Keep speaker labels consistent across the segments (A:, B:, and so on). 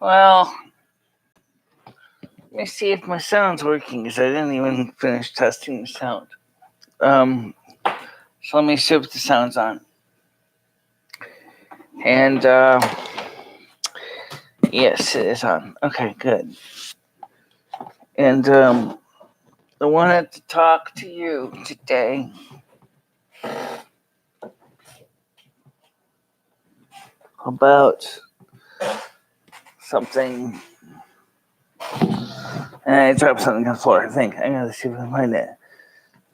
A: Well, let me see if my sound's working, because I didn't even finish testing the sound. So let me see if the sound's on. And, yes, it is on. Okay, good. And, I wanted to talk to you today about something. And I dropped something on the floor, I think. I gotta see if I can find it.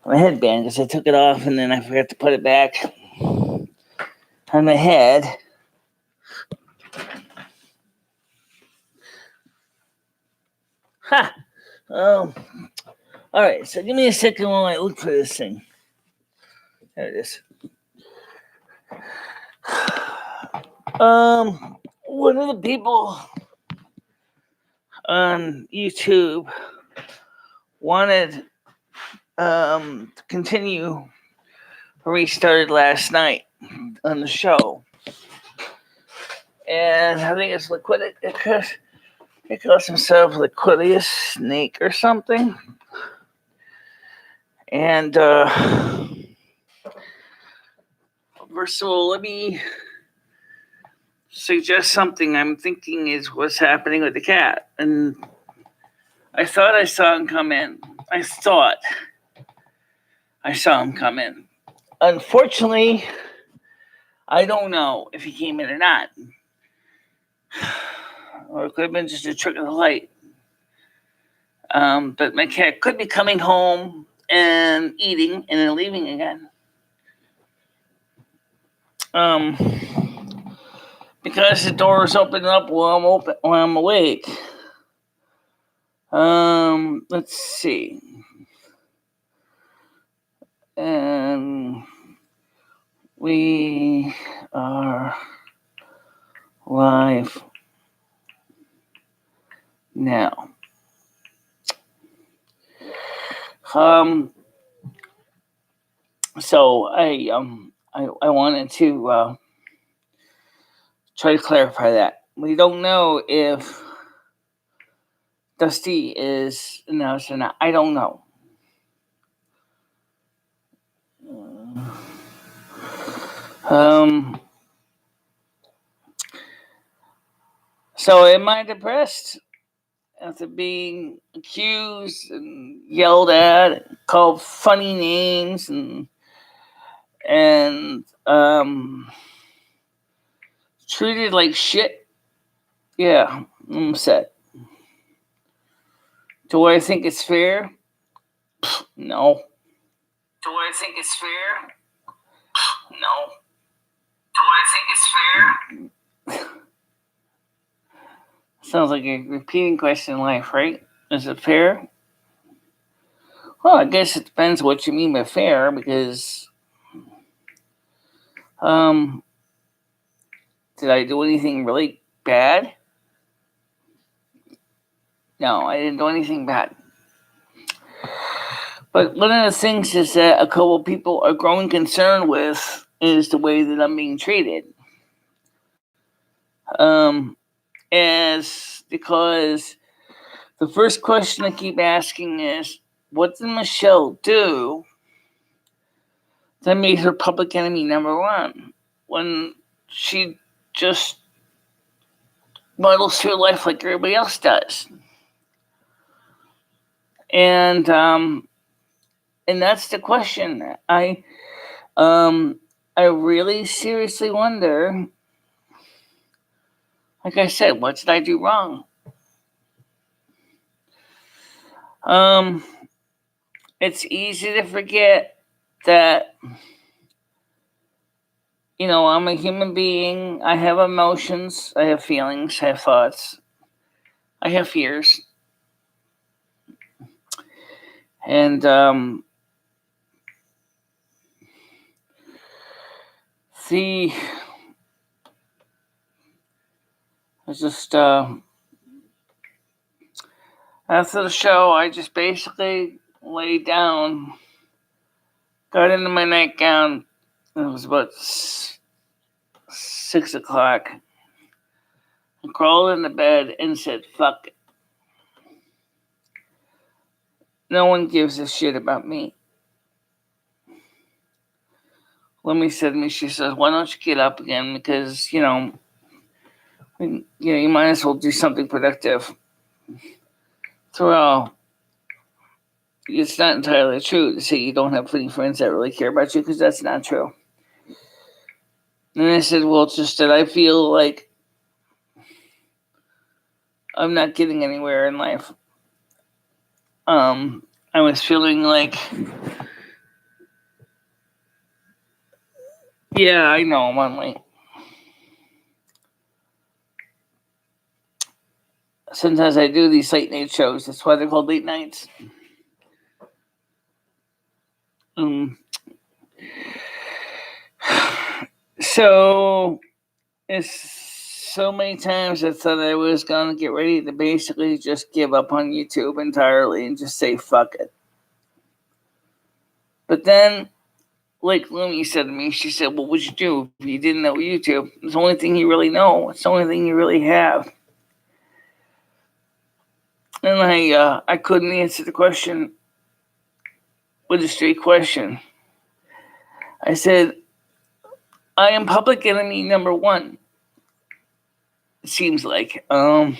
A: My headband, because I took it off and then I forgot to put it back on my head. Ha! All right, so give me a second while I look for this thing. There it is. One of the people on YouTube wanted to continue restarted last night on the show. And I think it's it calls himself Liquidius Snake or something. And first of all, let me suggest something I'm thinking is what's happening with the cat. And I thought I saw him come in. I thought I saw him come in. Unfortunately, I don't know if he came in or not. Or it could have been just a trick of the light. But my cat could be coming home and eating and then leaving again. Because the door is opening up while I'm awake. Let's see. And we are live now. So I wanted to try to clarify that. We don't know if Dusty is announced or not. I don't know. So am I depressed after being accused and yelled at, called funny names, and treated like shit? Yeah, I'm upset. Do I think it's fair? No. Do I think it's fair? No. Do I think it's fair? Sounds like a repeating question in life, right? Is it fair? Well, I guess it depends what you mean by fair, because did I do anything really bad? No, I didn't do anything bad. But one of the things is that a couple people are growing concerned with is the way that I'm being treated. Because the first question I keep asking is, what did Michele do that made her public enemy number one when she just muddles through life like everybody else does? And that's the question. I really seriously wonder, like I said, what did I do wrong? It's easy to forget that, I'm a human being. I have emotions. I have feelings. I have thoughts. I have fears. And, I just, after the show, I just basically laid down, got into my nightgown. It was about 6 o'clock. I crawled into bed and said, fuck it. No one gives a shit about me. Lemmy said to me, she says, why don't you get up again? Because, you might as well do something productive. So, it's not entirely true to say you don't have plenty of friends that really care about you, because that's not true. And I said, well, it's just that I feel like I'm not getting anywhere in life. I was feeling like, yeah, I know I'm on late. Sometimes I do these late night shows. That's why they're called late nights. So, it's so many times I thought I was going to get ready to basically just give up on YouTube entirely and just say, fuck it. But then, like Lumi said to me, she said, what would you do if you didn't know YouTube? It's the only thing you really know. It's the only thing you really have. And I couldn't answer the question with a straight question. I said, I am public enemy number one. It seems like. And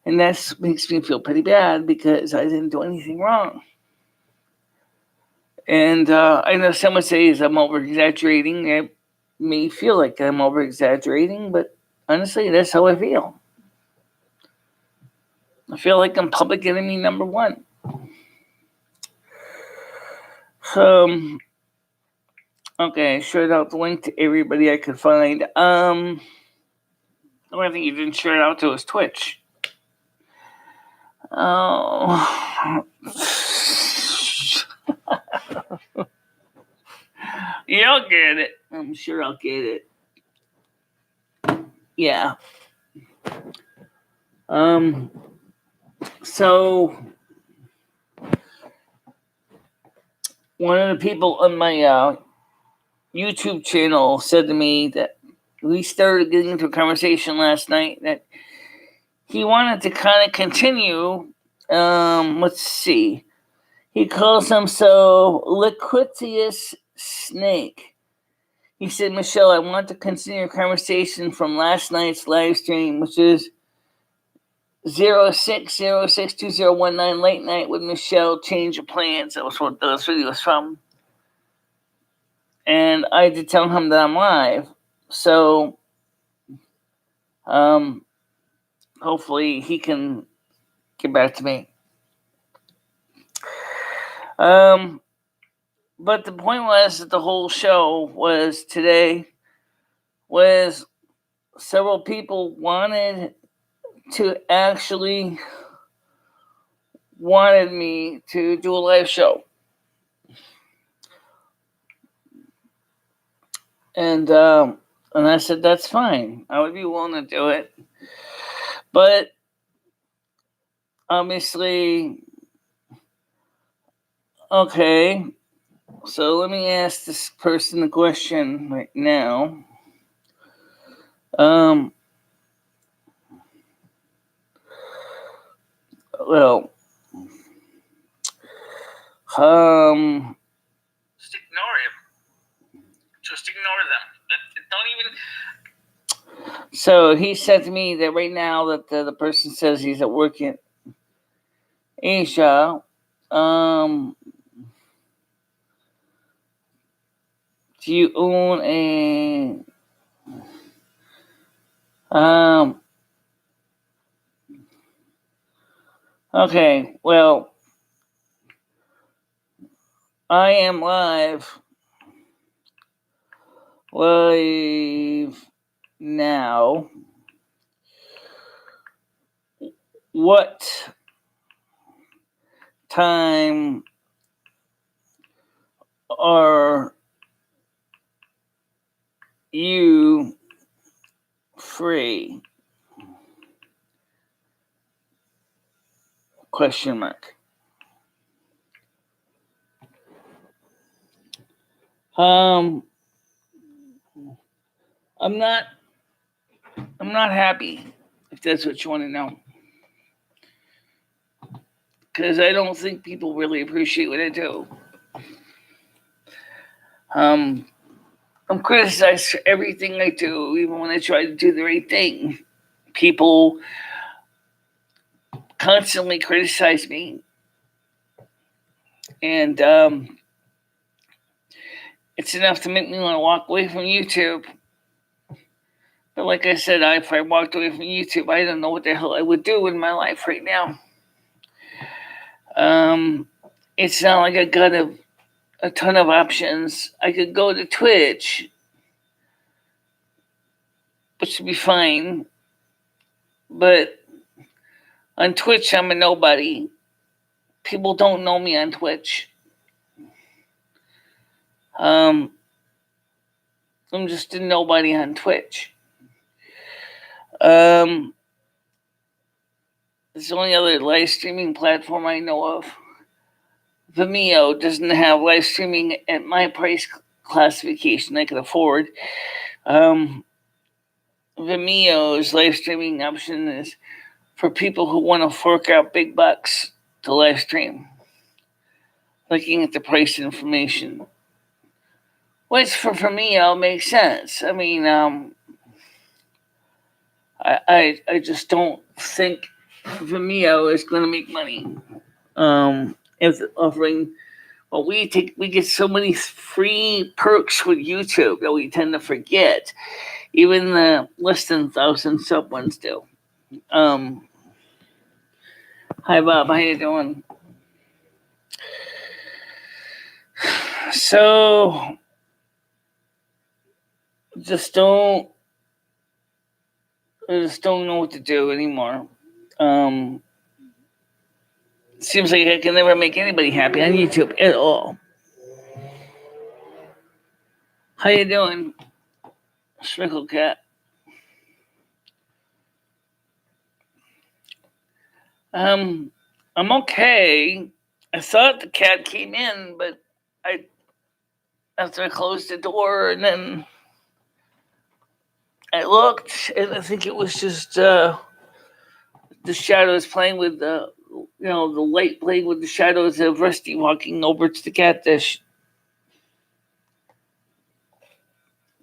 A: that makes me feel pretty bad because I didn't do anything wrong. And I know some would say I'm over-exaggerating. It may feel like I'm over-exaggerating, but honestly, that's how I feel. I feel like I'm public enemy number one. Okay, I shared out the link to everybody I could find. The only thing you didn't share it out to was Twitch. Oh. You'll get it. I'm sure I'll get it. Yeah. So one of the people on my YouTube channel said to me that we started getting into a conversation last night that he wanted to kind of continue. Let's see. He calls himself Liquitious Snake. He said, Michele, I want to continue a conversation from last night's live stream, which is 06062019Late with Michele, Change of Plans. That was what those videos from. And I had to tell him that I'm live. So, hopefully he can get back to me. But the point was that the whole show was today was several people wanted me to do a live show. And I said, that's fine. I would be willing to do it. But obviously, okay, so let me ask this person the question right now. Just ignore him. Just ignore them. Don't even. So he said to me that right now that the person says he's at work in Asia. Do you own a okay, well, I am live now. What time are you free? Question mark. I'm I'm not happy, if that's what you want to know. Because I don't think people really appreciate what I do. I'm criticized for everything I do, even when I try to do the right thing. People constantly criticize me. And it's enough to make me want to walk away from YouTube. But like I said, if I walked away from YouTube, I don't know what the hell I would do in my life right now. It's not like I got a ton of options. I could go to Twitch, which would be fine. But on Twitch, I'm a nobody. People don't know me on Twitch. I'm just a nobody on Twitch. It's the only other live streaming platform I know of. Vimeo doesn't have live streaming at my price classification I can afford. Vimeo's live streaming option is for people who want to fork out big bucks to live stream. Looking at the price information. Which for Vimeo makes sense. I mean, I just don't think Vimeo is going to make money. If offering, well, we get so many free perks with YouTube that we tend to forget. Even the less than 1,000 sub ones do. Hi Bob, how you doing? So I just don't know what to do anymore. Seems like I can never make anybody happy on YouTube at all. How you doing, Sprinkle Cat? I'm okay. I thought the cat came in, but after I closed the door and then I looked, and I think it was just the shadows playing with the light playing with the shadows of Rusty walking over to the cat dish.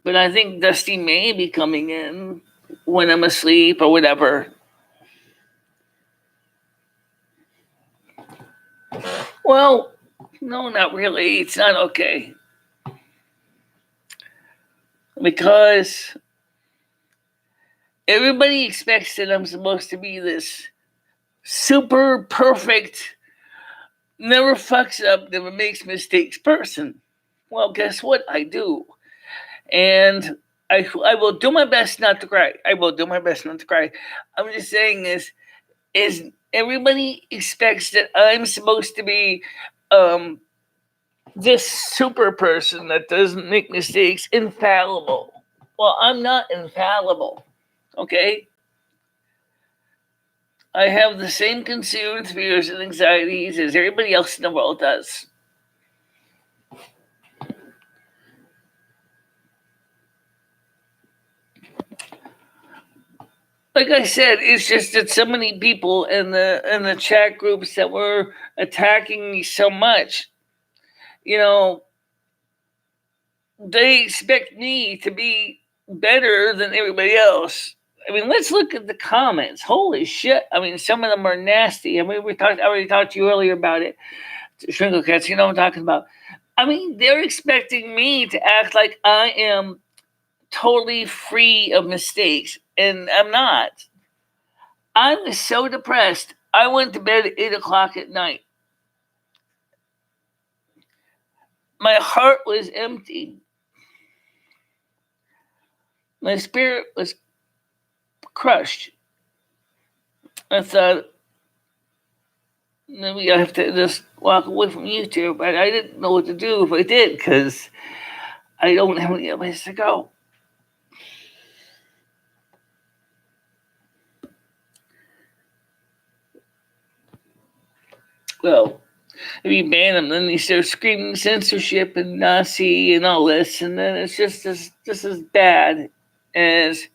A: But I think Dusty may be coming in when I'm asleep or whatever. Well, no, not really. It's not okay. Because everybody expects that I'm supposed to be this super perfect, never fucks up, never makes mistakes person. Well, guess what? I do. And I will do my best not to cry. I will do my best not to cry. I'm just saying is everybody expects that I'm supposed to be this super person that doesn't make mistakes, infallible. Well, I'm not infallible, okay? I have the same concerns, fears, and anxieties as everybody else in the world does. Like I said, it's just that so many people in the chat groups that were attacking me so much, they expect me to be better than everybody else. I mean, let's look at the comments. Holy shit! I mean, some of them are nasty. I mean, I already talked to you earlier about it. Shrinkle Cats, you know what I'm talking about. I mean, they're expecting me to act like I am totally free of mistakes, and I'm not. I was so depressed. I went to bed at 8 o'clock at night. My heart was empty. My spirit was crushed. I thought, maybe I have to just walk away from YouTube. But I didn't know what to do if I did, because I don't have any place to go. Well, if you ban them, then they start screaming censorship and Nazi and all this, and then it's just as bad as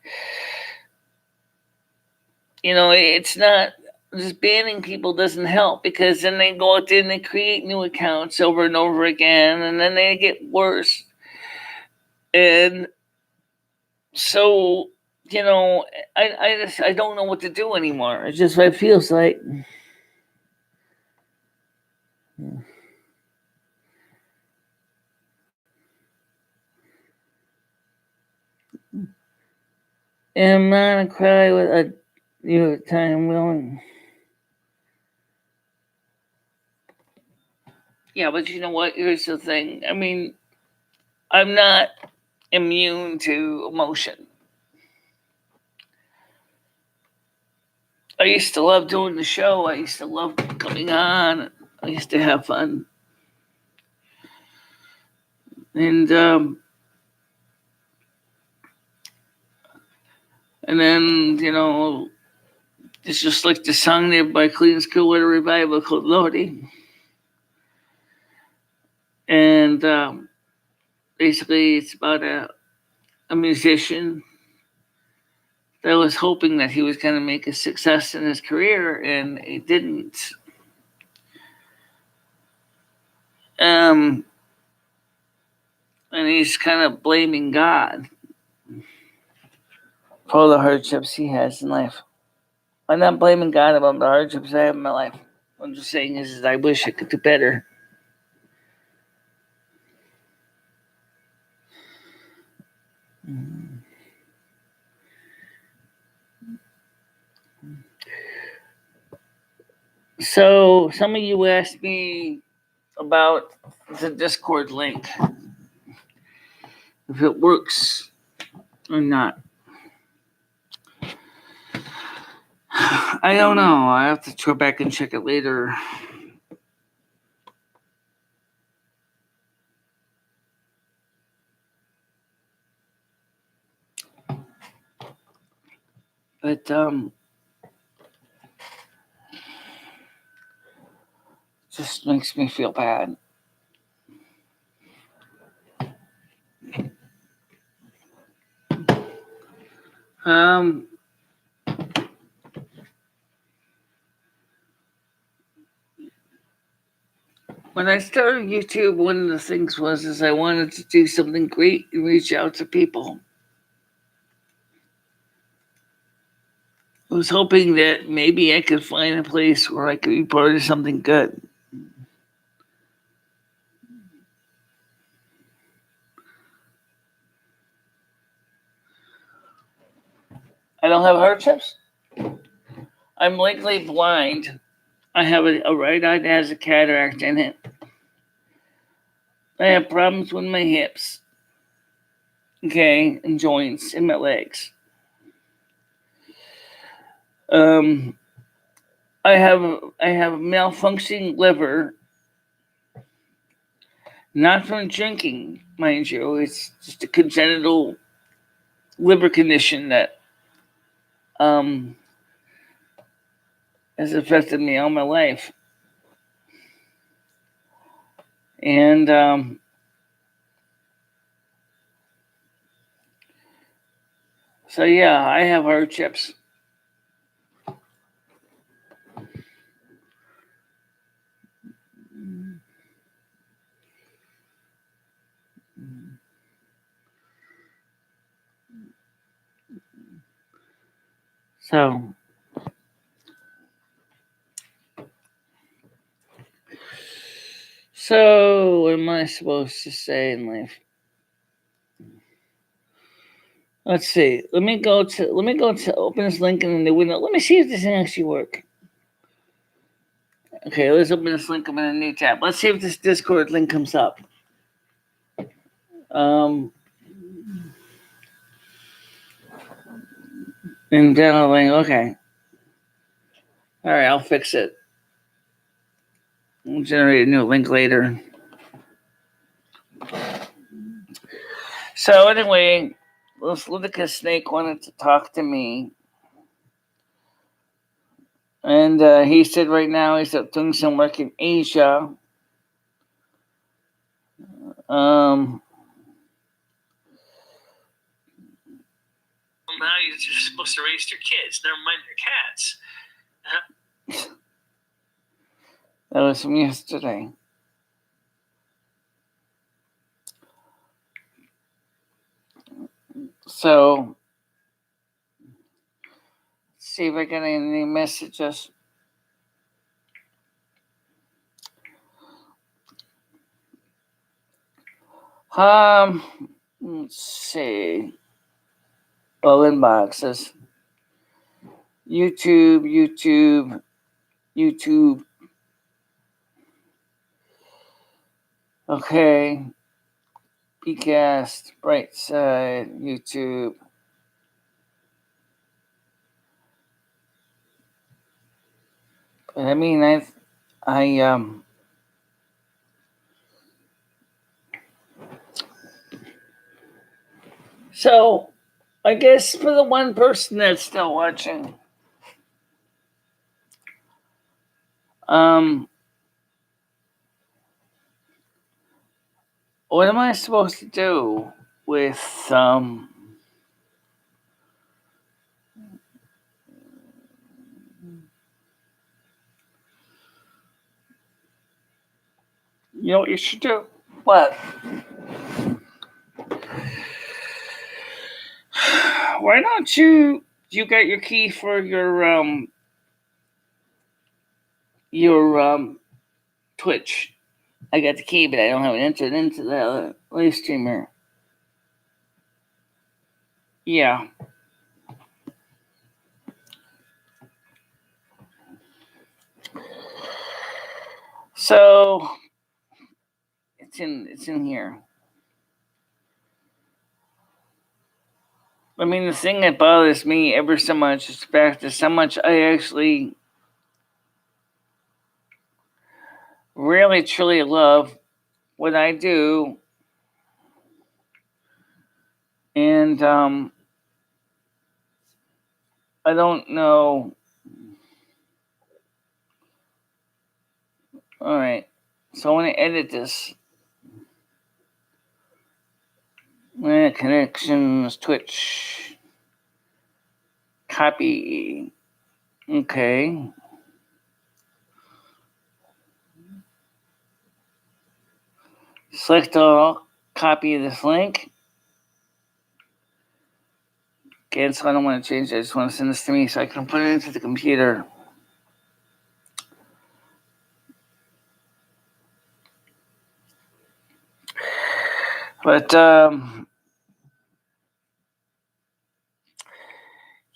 A: it's not just banning people doesn't help, because then they go out there and they create new accounts over and over again, and then they get worse. And so, I don't know what to do anymore. It's just what it feels like. And I'm not gonna cry with a time willing. Yeah, but you know what? Here's the thing. I mean, I'm not immune to emotion. I used to love doing the show. I used to love coming on. I used to have fun. And then, it's just like the song there by Clean Clearwater Revival called Lordy. And basically it's about a musician that was hoping that he was going to make a success in his career, and he didn't. And he's kind of blaming God for all the hardships he has in life. I'm not blaming God about the hardships I have in my life. I'm just saying is I wish I could do better. So some of you asked me about the Discord link, if it works or not. I don't know. I have to go back and check it later. But just makes me feel bad. When I started YouTube, one of the things was I wanted to do something great and reach out to people. I was hoping that maybe I could find a place where I could be part of something good. I don't have hardships. I'm legally blind. I have a right eye that has a cataract in it. I have problems with my hips, and joints in my legs. I have a malfunctioning liver, not from drinking, mind you. It's just a congenital liver condition that has affected me all my life. And so yeah, I have hardships. So what am I supposed to say in life? Let's see. Let me go to open this link in the window. Let me see if this thing actually works. Okay, let's open this link up in a new tab. Let's see if this Discord link comes up. And downloading. Okay. All right, I'll fix it. We'll generate a new link later. So anyway, this Ludicrous Snake wanted to talk to me. And he said right now he's doing some work in Asia. how you're supposed to raise your kids, never mind your cats. That was from yesterday. So, let's see if I got any messages. Let's see. Oh, inboxes. YouTube. Okay. Pcast, Brightside, YouTube. But I mean, so I guess for the one person that's still watching, what am I supposed to do with you know what you should do? What? Why don't you got your key for your Twitch? I got the key, but I don't have it entered into the live streamer. Yeah. So it's in here. I mean, the thing that bothers me ever so much is the fact that so much I actually really truly love what I do, and I don't know. All right, so I want to edit this. Connections, Twitch, copy. Okay. Select all, copy this link. Okay, so I don't want to change it. I just want to send this to me so I can put it into the computer. But,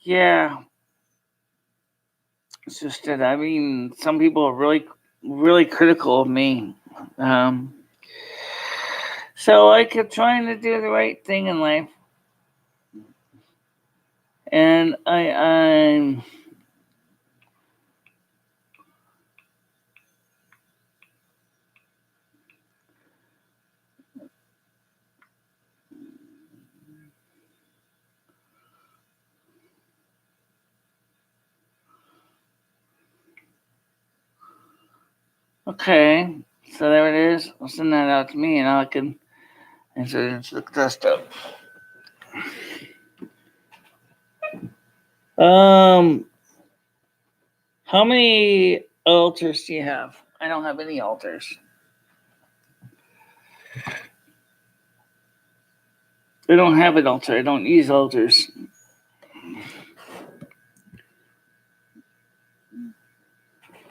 A: yeah. It's just that, I mean, some people are really, really critical of me. So I kept trying to do the right thing in life. And I'm okay. So there it is. I'll send that out to me and I can enter it into the desktop. How many altars do you have? I don't have any altars. I don't have an altar. I don't use altars.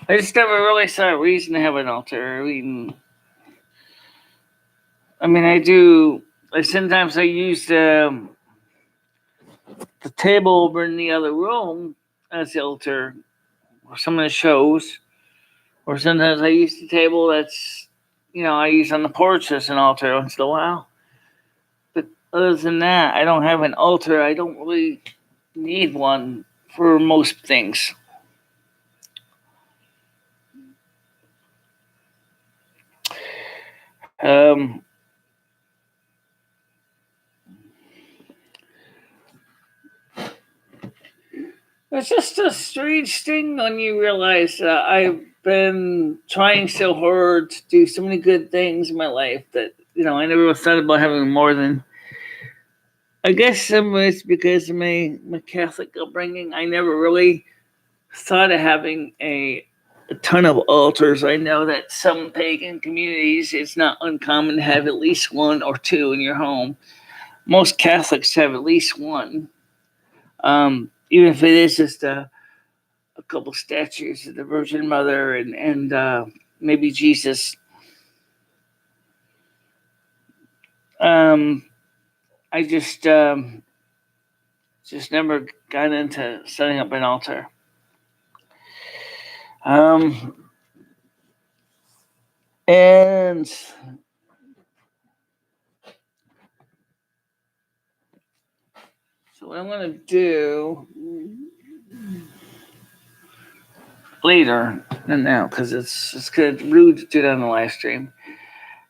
A: I just never really saw a reason to have an altar. I mean, I do. Sometimes I use the table over in the other room as the altar, or some of the shows, or sometimes I use the table that's, I use on the porch as an altar once in a while. But other than that, I don't have an altar. I don't really need one for most things. It's just a strange thing when you realize I've been trying so hard to do so many good things in my life that, I never thought about having more than I guess some of it's because of my Catholic upbringing. I never really thought of having a ton of altars. I know that some pagan communities, it's not uncommon to have at least one or two in your home. Most Catholics have at least one, even if it is just a couple statues of the Virgin Mother and maybe Jesus. Um, I just never got into setting up an altar. And so what I'm gonna do later than now, because it's kind of rude to do that on the live stream,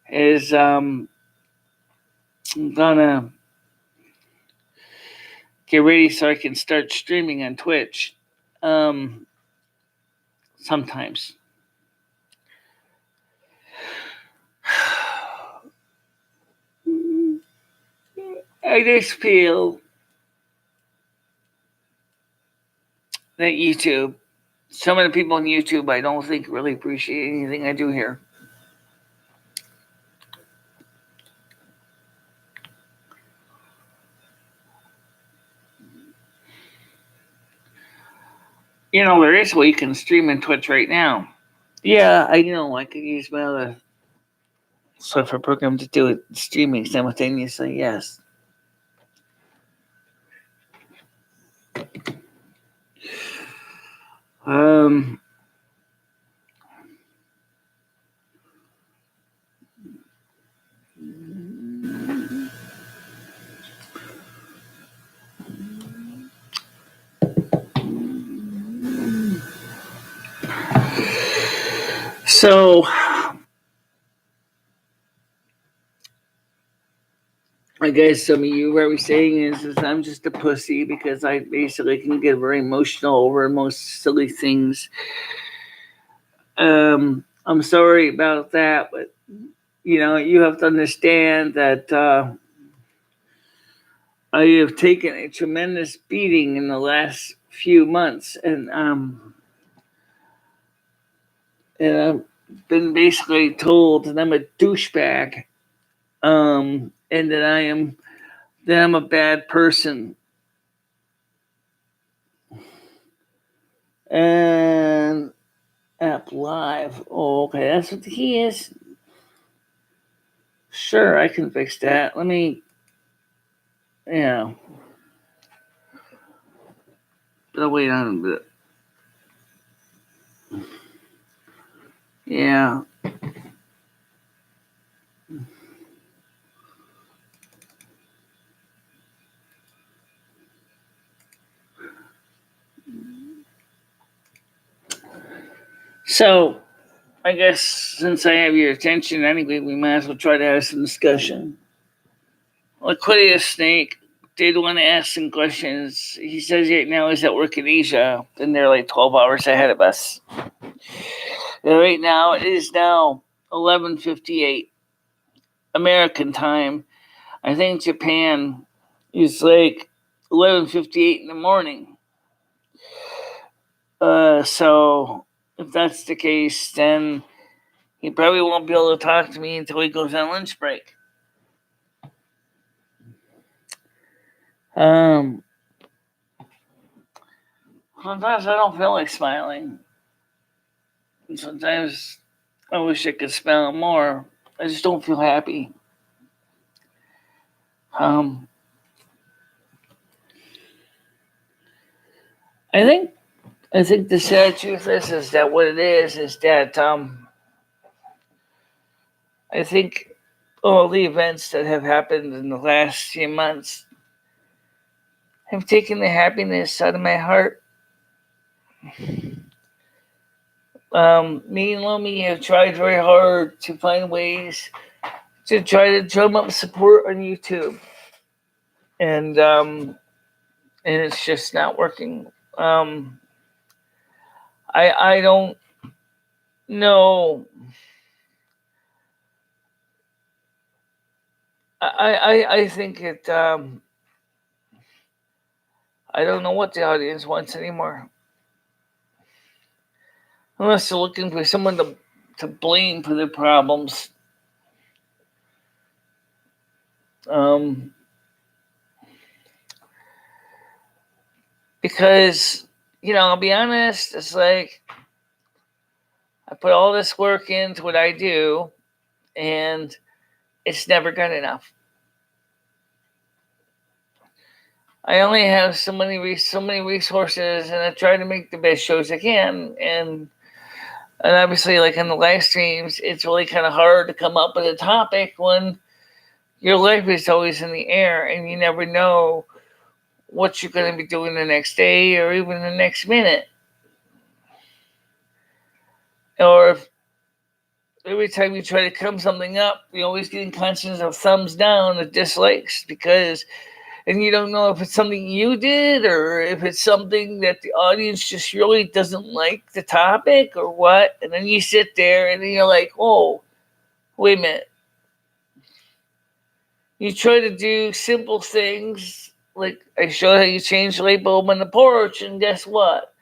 A: is I'm gonna get ready so I can start streaming on Twitch. Sometimes. I just feel that YouTube, some of the people on YouTube I don't think really appreciate anything I do here. You know, there is a way you can stream in Twitch right now. Yeah, I know. I could use my other software program to do it streaming simultaneously, yes. Um, so I guess some of you are saying is I'm just a pussy because I basically can get very emotional over most silly things. I'm sorry about that, but you know, you have to understand that I have taken a tremendous beating in the last few months, and I've been basically told that I'm a douchebag, and that I'm a bad person. And app live. Oh, okay, that's what the key is. Sure, I can fix that. Let me, yeah. But I'll wait on a bit. Yeah. So, I guess since I have your attention anyway, we might as well try to have some discussion. Liquidius Snake did want to ask some questions. He says right now he's at work in Asia, and they're like 12 hours ahead of us. And right now, it is now 11:58 American time. I think Japan is like 11:58 in the morning. So if that's the case, then he probably won't be able to talk to me until he goes on lunch break. Sometimes I don't feel like smiling. And sometimes I wish I could smile more. I just don't feel happy. Um, I think the sad truth is that what it is that I think all the events that have happened in the last few months have taken the happiness out of my heart. Me and Lomi have tried very hard to find ways to try to drum up support on YouTube, and it's just not working. I don't know. I think it I don't know what the audience wants anymore. Unless they're looking for someone to blame for their problems. Because, I'll be honest, it's like I put all this work into what I do, and it's never good enough. I only have so many resources, and I try to make the best shows I can. And obviously, like in the live streams, it's really kind of hard to come up with a topic when your life is always in the air, and you never know what you're going to be doing the next day or even the next minute. Or if every time you try to come something up, you're always getting constant of thumbs down or dislikes and you don't know if it's something you did or if it's something that the audience just really doesn't like the topic or what. And then you sit there and then you're like, oh, wait a minute. You try to do simple things like I showed how you change the light bulb on the porch, and guess what?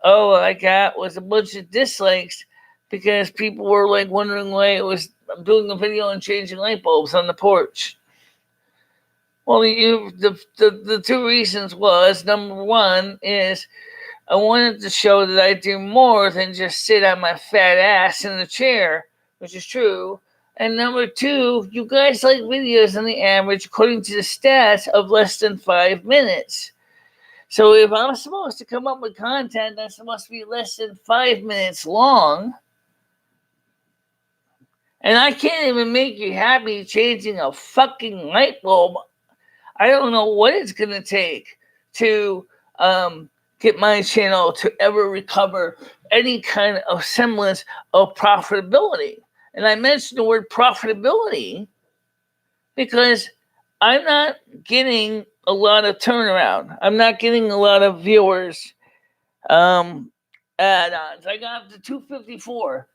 A: All I got was a bunch of dislikes because people were like wondering why I'm doing a video on changing light bulbs on the porch. Well, the two reasons was, number one is I wanted to show that I do more than just sit on my fat ass in the chair, which is true. And number two, you guys like videos on the average, according to the stats, of less than 5 minutes. So if I'm supposed to come up with content that's supposed to be less than 5 minutes long, and I can't even make you happy changing a fucking light bulb, I don't know what it's going to take to get my channel to ever recover any kind of semblance of profitability. And I mentioned the word profitability because I'm not getting a lot of turnaround. I'm not getting a lot of viewers add-ons. I got up to 254.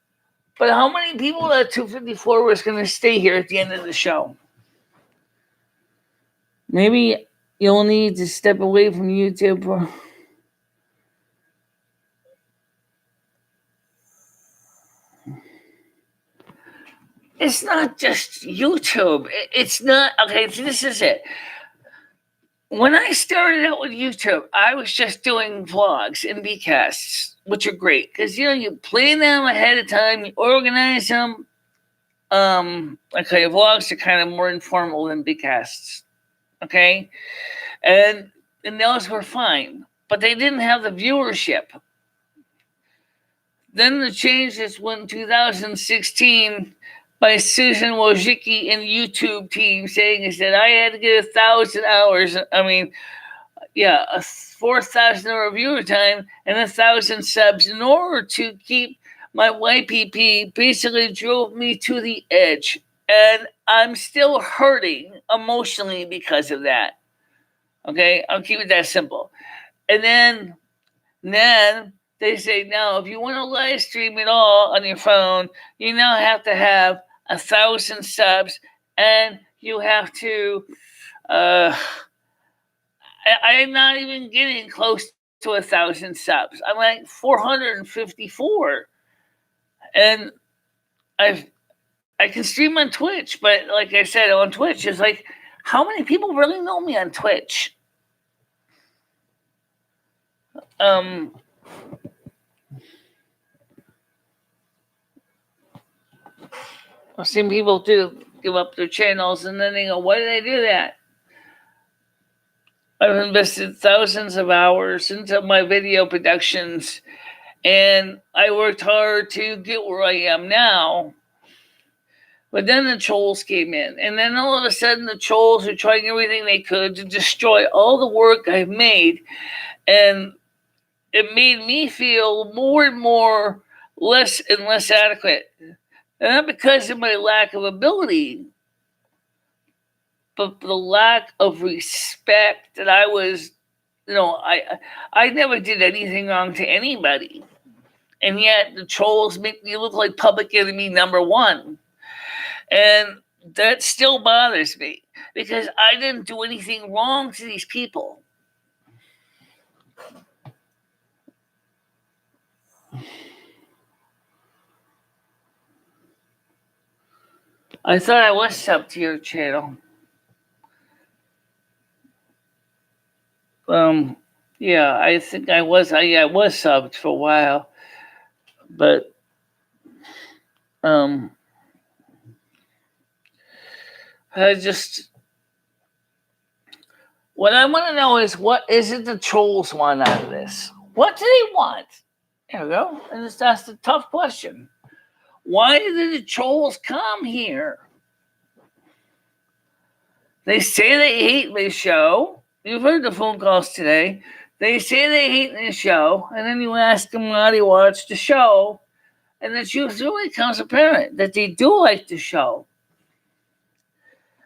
A: But how many people at 254 was going to stay here at the end of the show? Maybe you'll need to step away from YouTube. It's not just YouTube. It's not. Okay, this is it. When I started out with YouTube, I was just doing vlogs and bcasts, which are great because you plan them ahead of time, you organize them. Okay, vlogs are kind of more informal than bcasts. Okay, and those were fine, but they didn't have the viewership. Then the changes went 2016 by Susan Wojcicki and YouTube team saying is that I had to get 1,000 hours. I mean, a 4,000 hour viewer time and 1,000 subs in order to keep my YPP. Basically drove me to the edge, and I'm still hurting emotionally because of that. Okay, I'll keep it that simple. And then they say, now, if you want to live stream it all on your phone, you now have to have 1,000 subs, and you have to. I'm not even getting close to 1,000 subs. I'm like 454, and I can stream on Twitch, but like I said, on Twitch, it's like, how many people really know me on Twitch? I've seen people give up their channels, and then they go, why did I do that? I've invested thousands of hours into my video productions, and I worked hard to get where I am now. But then the trolls came in, and then all of a sudden the trolls are trying everything they could to destroy all the work I've made, and it made me feel more and more less and less adequate. And not because of my lack of ability, but the lack of respect that I was, I never did anything wrong to anybody. And yet the trolls make me look like public enemy number one. And that still bothers me because I didn't do anything wrong to these people. I thought I was subbed to your channel. Yeah, I think I was. I was subbed for a while, but I just what I want to know is what is it the trolls want out of this? What do they want? There we go. And that's the tough question. Why did the trolls come here? They say they hate this show. You've heard the phone calls today. They say they hate this show, and then you ask them why they watch the show, and the truth really becomes apparent that they do like the show.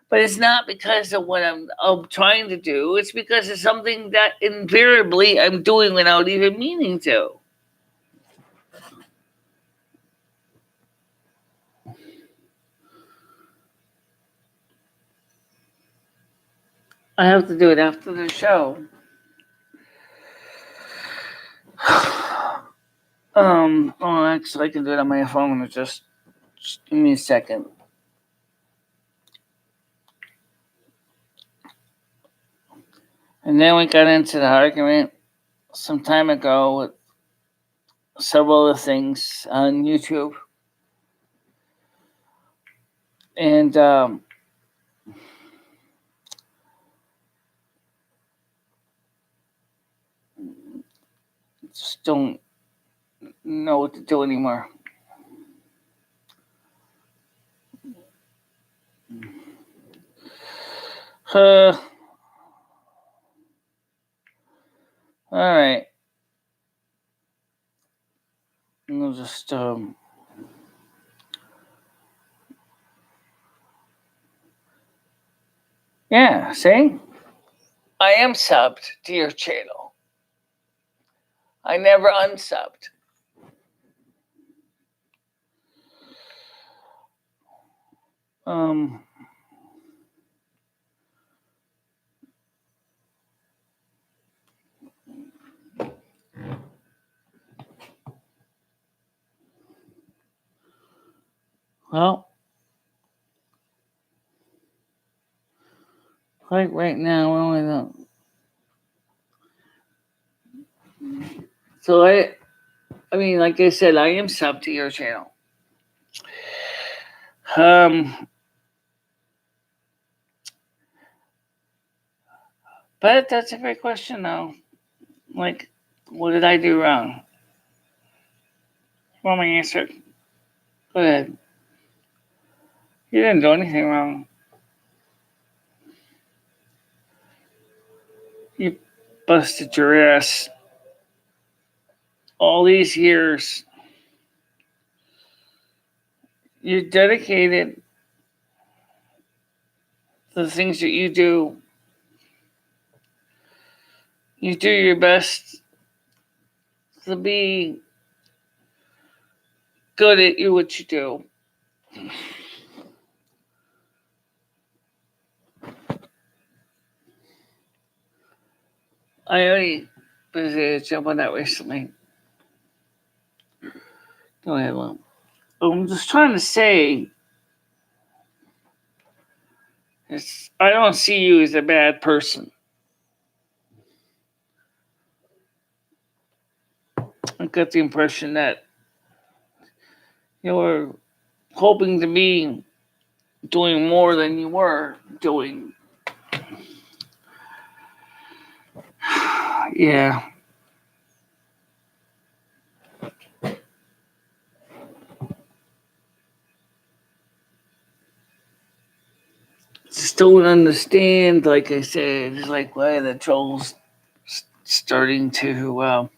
A: But it's not because of what I'm trying to do. It's because of something that invariably I'm doing without even meaning to. I have to do it after the show. Oh, actually, I can do it on my phone. Just give me a second. And then we got into the argument some time ago with several other things on YouTube. And just don't know what to do anymore. All right. We'll just yeah, see? I am subbed to your channel. I never unsubbed. Well, like right now, we're only so I mean, like I said, I am subbed to your channel. But that's a great question, though. Like, what did I do wrong? Want me to answer? Go ahead. You didn't do anything wrong. You busted your ass all these years. You're dedicated to the things that you do. You do your best to be good at what you do. I already visited jump on that recently. Go ahead, Lou. I'm just trying to say, I don't see you as a bad person. I got the impression that you were hoping to be doing more than you were doing. Yeah. Just don't understand, like I said, it's like why the trolls starting to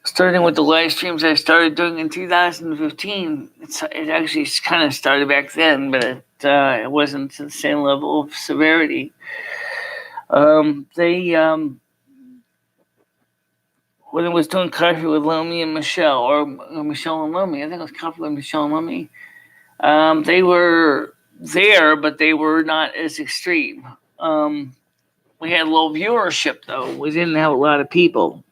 A: starting with the live streams I started doing in 2015. It actually kind of started back then, but it wasn't to the same level of severity. When it was doing coffee with Lomi and Michele, or Michele and Lomi, I think it was coffee with Michele and Lomi. They were there, but they were not as extreme. We had low viewership, though. We didn't have a lot of people.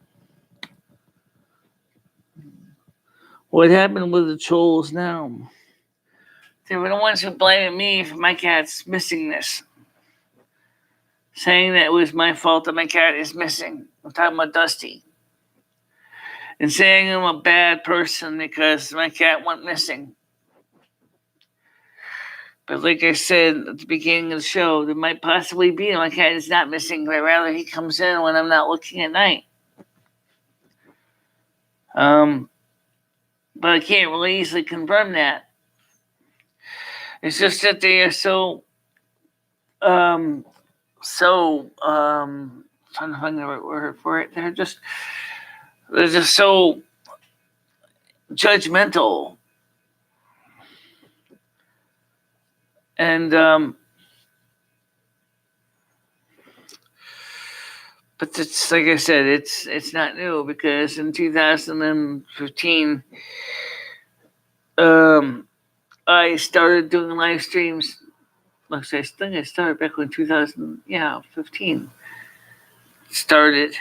A: What happened with the trolls now? They were the ones who blamed me for my cat's missingness, saying that it was my fault that my cat is missing. I'm talking about Dusty. And saying I'm a bad person because my cat went missing. But like I said at the beginning of the show, there might possibly be my cat is not missing, but rather he comes in when I'm not looking at night. But I can't really easily confirm that. It's just that they are trying to find the right word for it. They're just so judgmental. And but it's like I said, it's not new, because in 2015 I started doing live streams. Actually, I think I started back in 2015. Started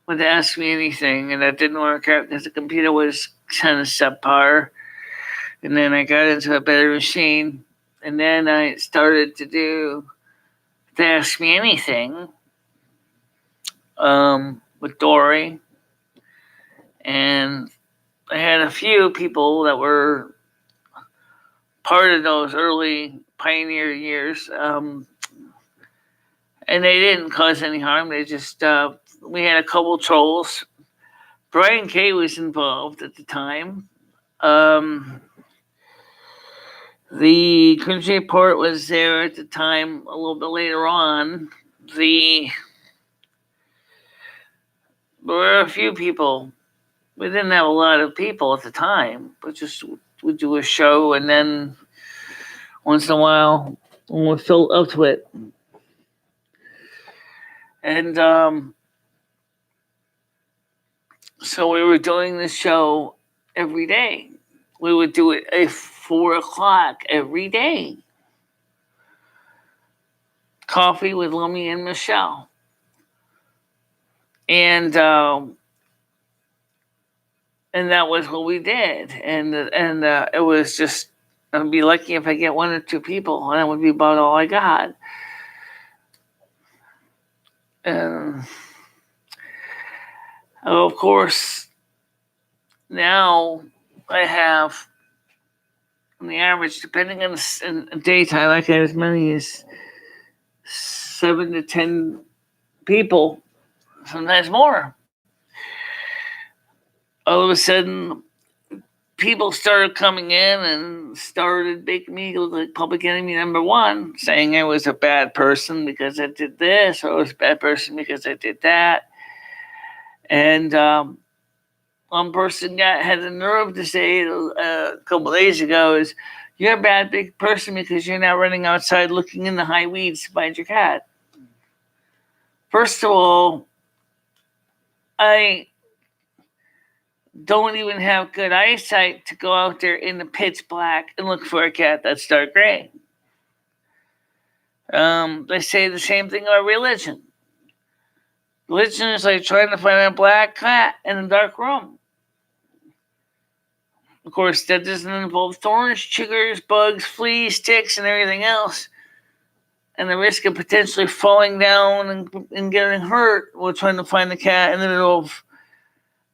A: with Ask Me Anything, and that didn't work out because the computer was kind of subpar. And then I got into a better machine, and then I started to do the Ask Me Anything with Dory, and I had a few people that were part of those early pioneer years, and they didn't cause any harm. They just we had a couple trolls. Brian K was involved at the time. The Cringe Report was there at the time. A little bit later on, there were a few people. We didn't have a lot of people at the time, but just we'd do a show, and then once in a while, when we felt up to it. And so we were doing this show every day. We would do it at 4 o'clock every day. Coffee with Lummy and Michele. And that was what we did. And it was just, I'd be lucky if I get 1 or 2 people, and that would be about all I got. And of course, now I have, on the average, depending on the daytime, I can have as many as 7 to 10 people, sometimes more. All of a sudden, people started coming in and started making me look like public enemy number 1, saying I was a bad person because I did this, or I was a bad person because I did that. And one person had the nerve to say a couple days ago is, "You're a bad big person because you're not running outside looking in the high weeds to find your cat." First of all, I don't even have good eyesight to go out there in the pitch black and look for a cat that's dark gray. They say the same thing about religion. Religion is like trying to find a black cat in a dark room. Of course, that doesn't involve thorns, chiggers, bugs, fleas, ticks, and everything else. And the risk of potentially falling down and getting hurt while trying to find the cat in the middle of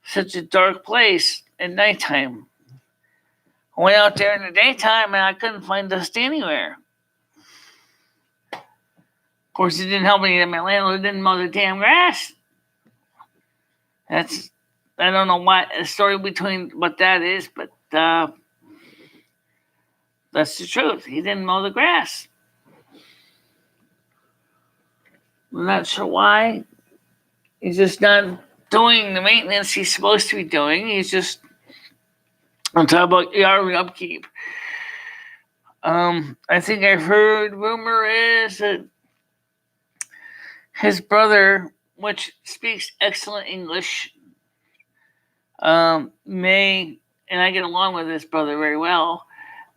A: such a dark place at nighttime. I went out there in the daytime and I couldn't find Dusty anywhere. Of course, it didn't help me that my landlord didn't mow the damn grass. I don't know what the story between what that is, but that's the truth. He didn't mow the grass. I'm not sure why. He's just not doing the maintenance he's supposed to be doing. He's just on top of yard upkeep. I think I've heard rumor is that his brother, which speaks excellent English, may, and I get along with his brother very well,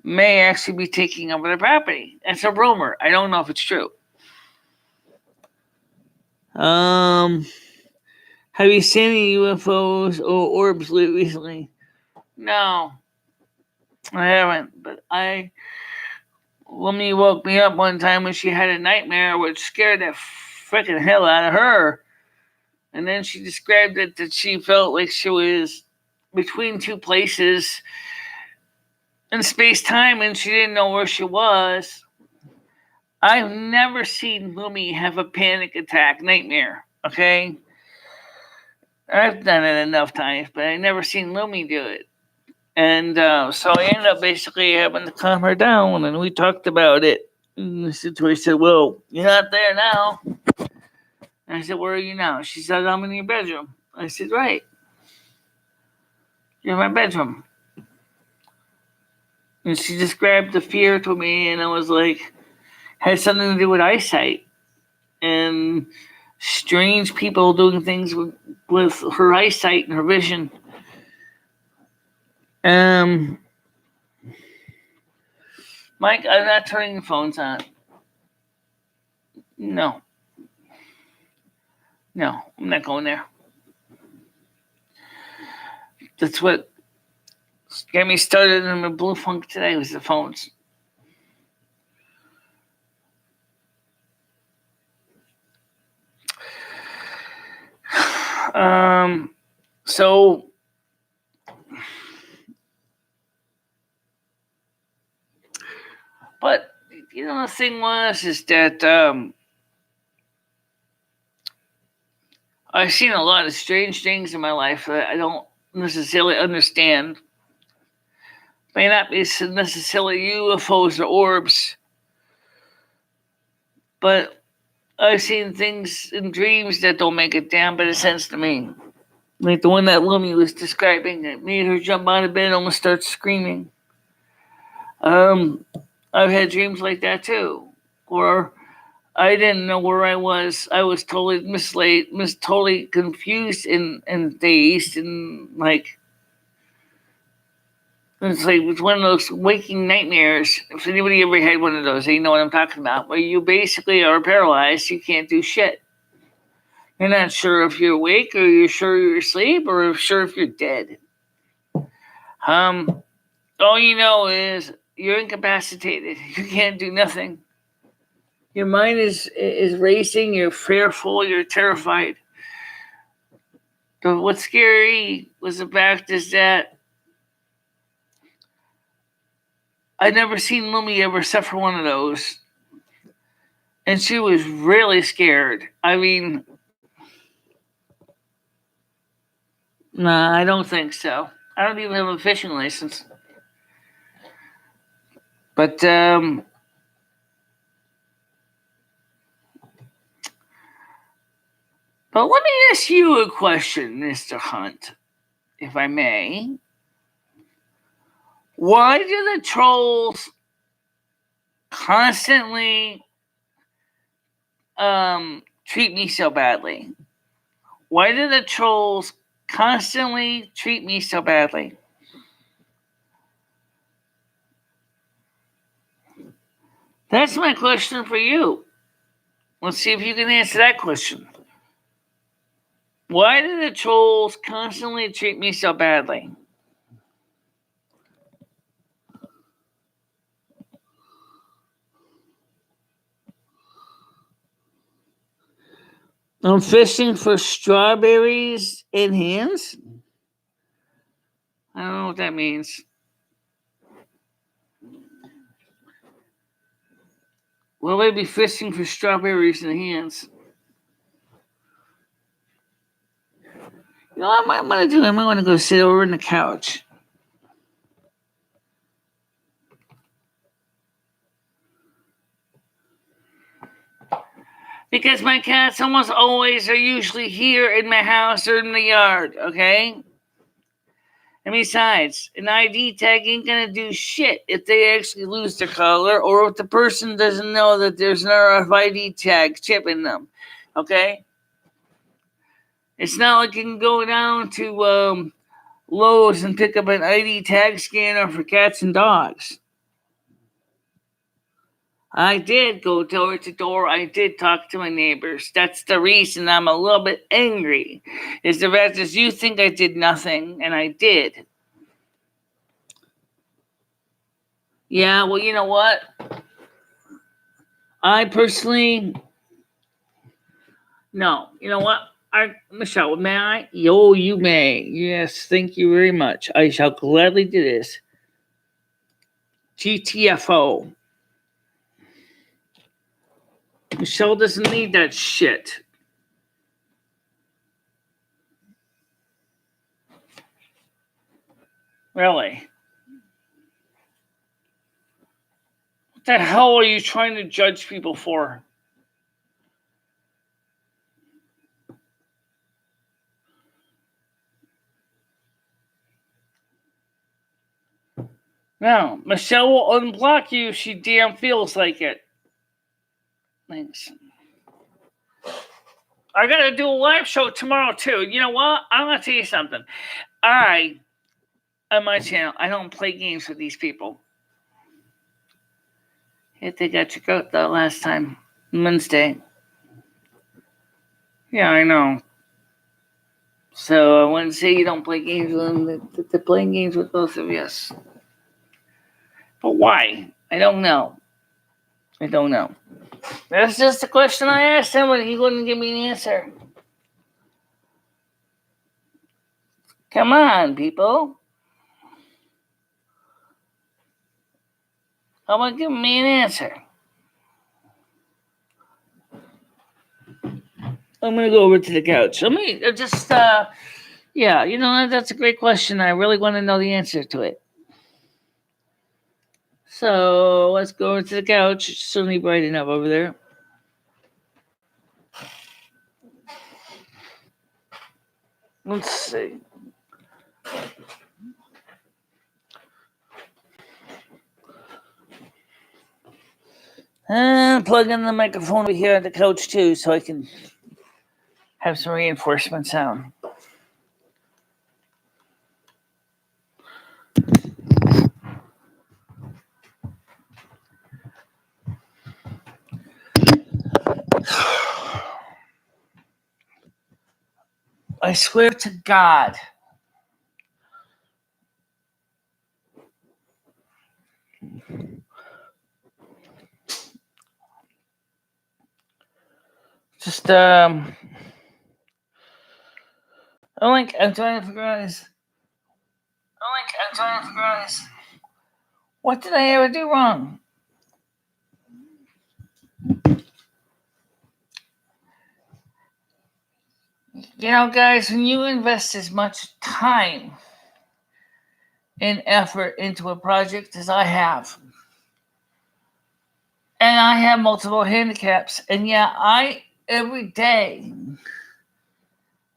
A: may actually be taking over the property. That's a rumor. I don't know if it's true. Have you seen any UFOs or orbs recently? No, I haven't. But Lumi woke me up one time when she had a nightmare, which scared the freaking hell out of her. And then she described it that she felt like she was between two places in space-time and she didn't know where she was. I've never seen Lumi have a panic attack nightmare, okay? I've done it enough times, but I've never seen Lumi do it. And so I ended up basically having to calm her down, and we talked about it. And the situation said, well, you're not there now. And I said, where are you now? She said, I'm in your bedroom. I said, right. You're in my bedroom. And she described the fear to me, and I was like, had something to do with eyesight. And strange people doing things with her eyesight and her vision. Mike, I'm not turning the phones on. No, I'm not going there. That's what got me started in my blue funk today was the phones. So but the thing was is that I've seen a lot of strange things in my life that I don't necessarily understand. May not be necessarily UFOs or orbs, but I've seen things in dreams that don't make a damn bit of sense to me. Like the one that Lumi was describing that made her jump out of bed and almost start screaming. I've had dreams like that too, where I didn't know where I was. I was totally totally confused and dazed, and it's like it's one of those waking nightmares. If anybody ever had one of those, they know what I'm talking about. Where you basically are paralyzed, you can't do shit. You're not sure if you're awake, or you're sure you're asleep, or sure if you're dead. All you know is you're incapacitated. You can't do nothing. Your mind is racing. You're fearful. You're terrified. But what's scary was the fact is that I'd never seen Lumi ever suffer one of those. And she was really scared. I mean, nah, I don't think so. I don't even have a fishing license. But let me ask you a question, Mr. Hunt, if I may. Why do the trolls constantly treat me so badly? Why do the trolls constantly treat me so badly? That's my question for you. Let's see if you can answer that question. Why do the trolls constantly treat me so badly? I'm fishing for strawberries in hands? I don't know what that means. Will I be fishing for strawberries in hands? You know what I'm going to do? I'm going to go sit over on the couch. Because my cats almost always are usually here in my house or in the yard, okay? And besides, an ID tag ain't gonna do shit if they actually lose their collar or if the person doesn't know that there's an RFID tag chip in them, okay? It's not like you can go down to Lowe's and pick up an ID tag scanner for cats and dogs. I did go door to door. I did talk to my neighbors. That's the reason I'm a little bit angry. Is the fact is you think I did nothing, and I did. Yeah, well, you know what? I personally, no. You know what? Michele, may I? Yo, you may. Yes, thank you very much. I shall gladly do this. GTFO. Michele doesn't need that shit. Really? What the hell are you trying to judge people for? No, Michele will unblock you if she damn feels like it. Thanks. I gotta do a live show tomorrow too. You know what? I'm gonna tell you something. On my channel, I don't play games with these people. I think I took out that last time, Wednesday. Yeah, I know. So I wouldn't say you don't play games with them. They're playing games with both of us. But why? I don't know. That's just a question I asked him, and he wouldn't give me an answer. Come on, people. How about giving me an answer? I'm going to go over to the couch. Let me just, yeah, you know, that's a great question. I really want to know the answer to it. So let's go over to the couch. It's certainly bright enough over there. Let's see. Plug in the microphone over here at the couch too, so I can have some reinforcement sound. I swear to God. Just, I'm trying to figure out is. I'm trying to figure out is. What did I ever do wrong? You know, guys, when you invest as much time and effort into a project as I have, and I have multiple handicaps, and yeah, every day,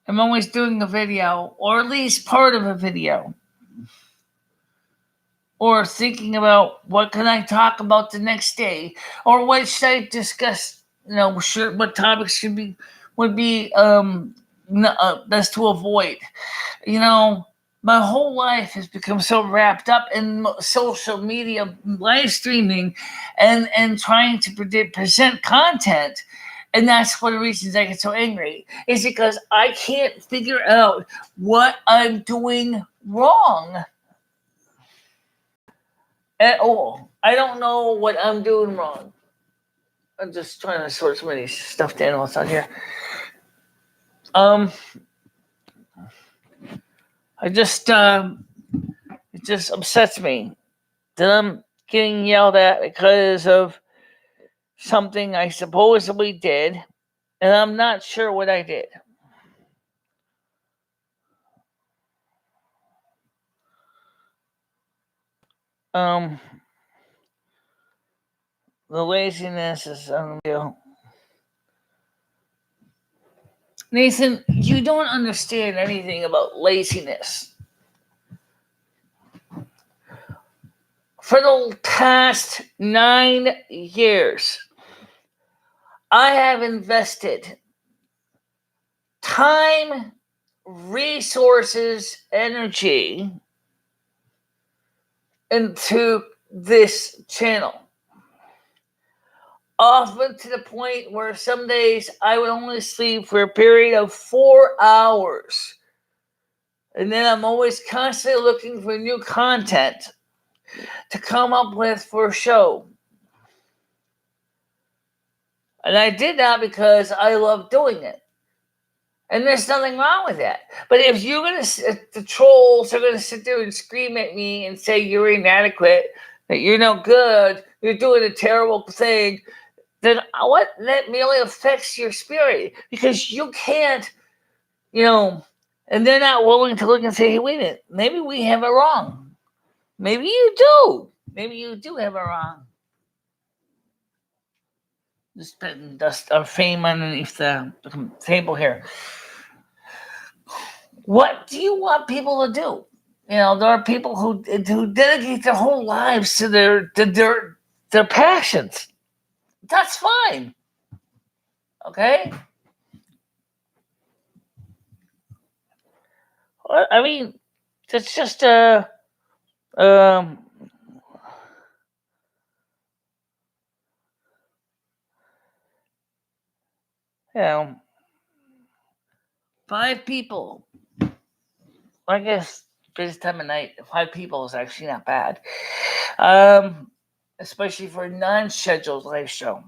A: I'm always doing a video, or at least part of a video, or thinking about what can I talk about the next day, or what should I discuss, what topics would be best to avoid. You know, my whole life has become so wrapped up in social media, live streaming, and trying to present content. And that's one of the reasons I get so angry, is because I can't figure out what I'm doing wrong at all. I don't know what I'm doing wrong. I'm just trying to sort some of these stuffed animals on here. It just upsets me that I'm getting yelled at because of something I supposedly did, and I'm not sure what I did. The laziness is unreal. Nathan, you don't understand anything about laziness. For the past 9 years, I have invested time, resources, energy into this channel. often to the point where some days I would only sleep for a period of 4 hours. And then I'm always constantly looking for new content to come up with for a show. And I did that because I love doing it. And there's nothing wrong with that. But if you're going to, the trolls are going to sit there and scream at me and say you're inadequate, that you're no good, you're doing a terrible thing, then what? That merely affects your spirit. Because you can't, and they're not willing to look and say, hey, wait a minute, maybe we have it wrong. Maybe you do. Maybe you do have it wrong. Just putting dust of fame underneath the table here. What do you want people to do? There are people who dedicate their whole lives to their passions. That's fine. Okay? I mean, it's just five people. I guess for this time of night, 5 people is actually not bad. Especially for a non-scheduled live show.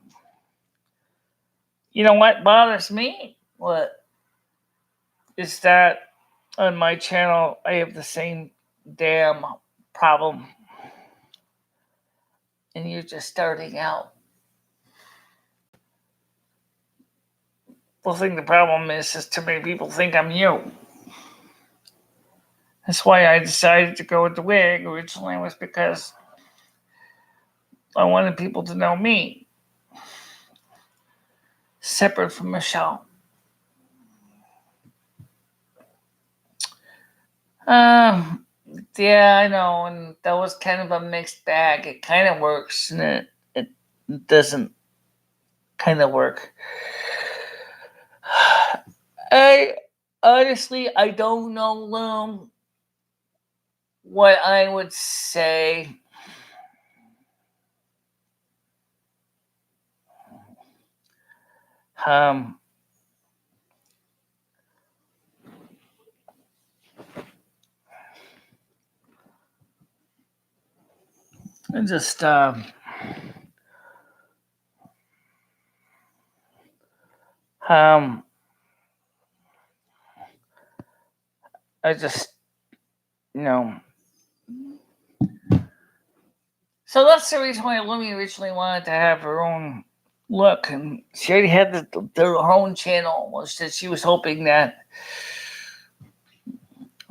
A: You know what bothers me? What is that on my channel I have the same damn problem. And you're just starting out. The problem is too many people think I'm you. That's why I decided to go with the wig originally, was because I wanted people to know me. Separate from Michele. Yeah, I know, and that was kind of a mixed bag. It kind of works, and it doesn't kind of work. I don't know, what I would say. And just I just, So that's the reason why Lumi originally wanted to have her own look, and she already had her own channel. Was that she was hoping that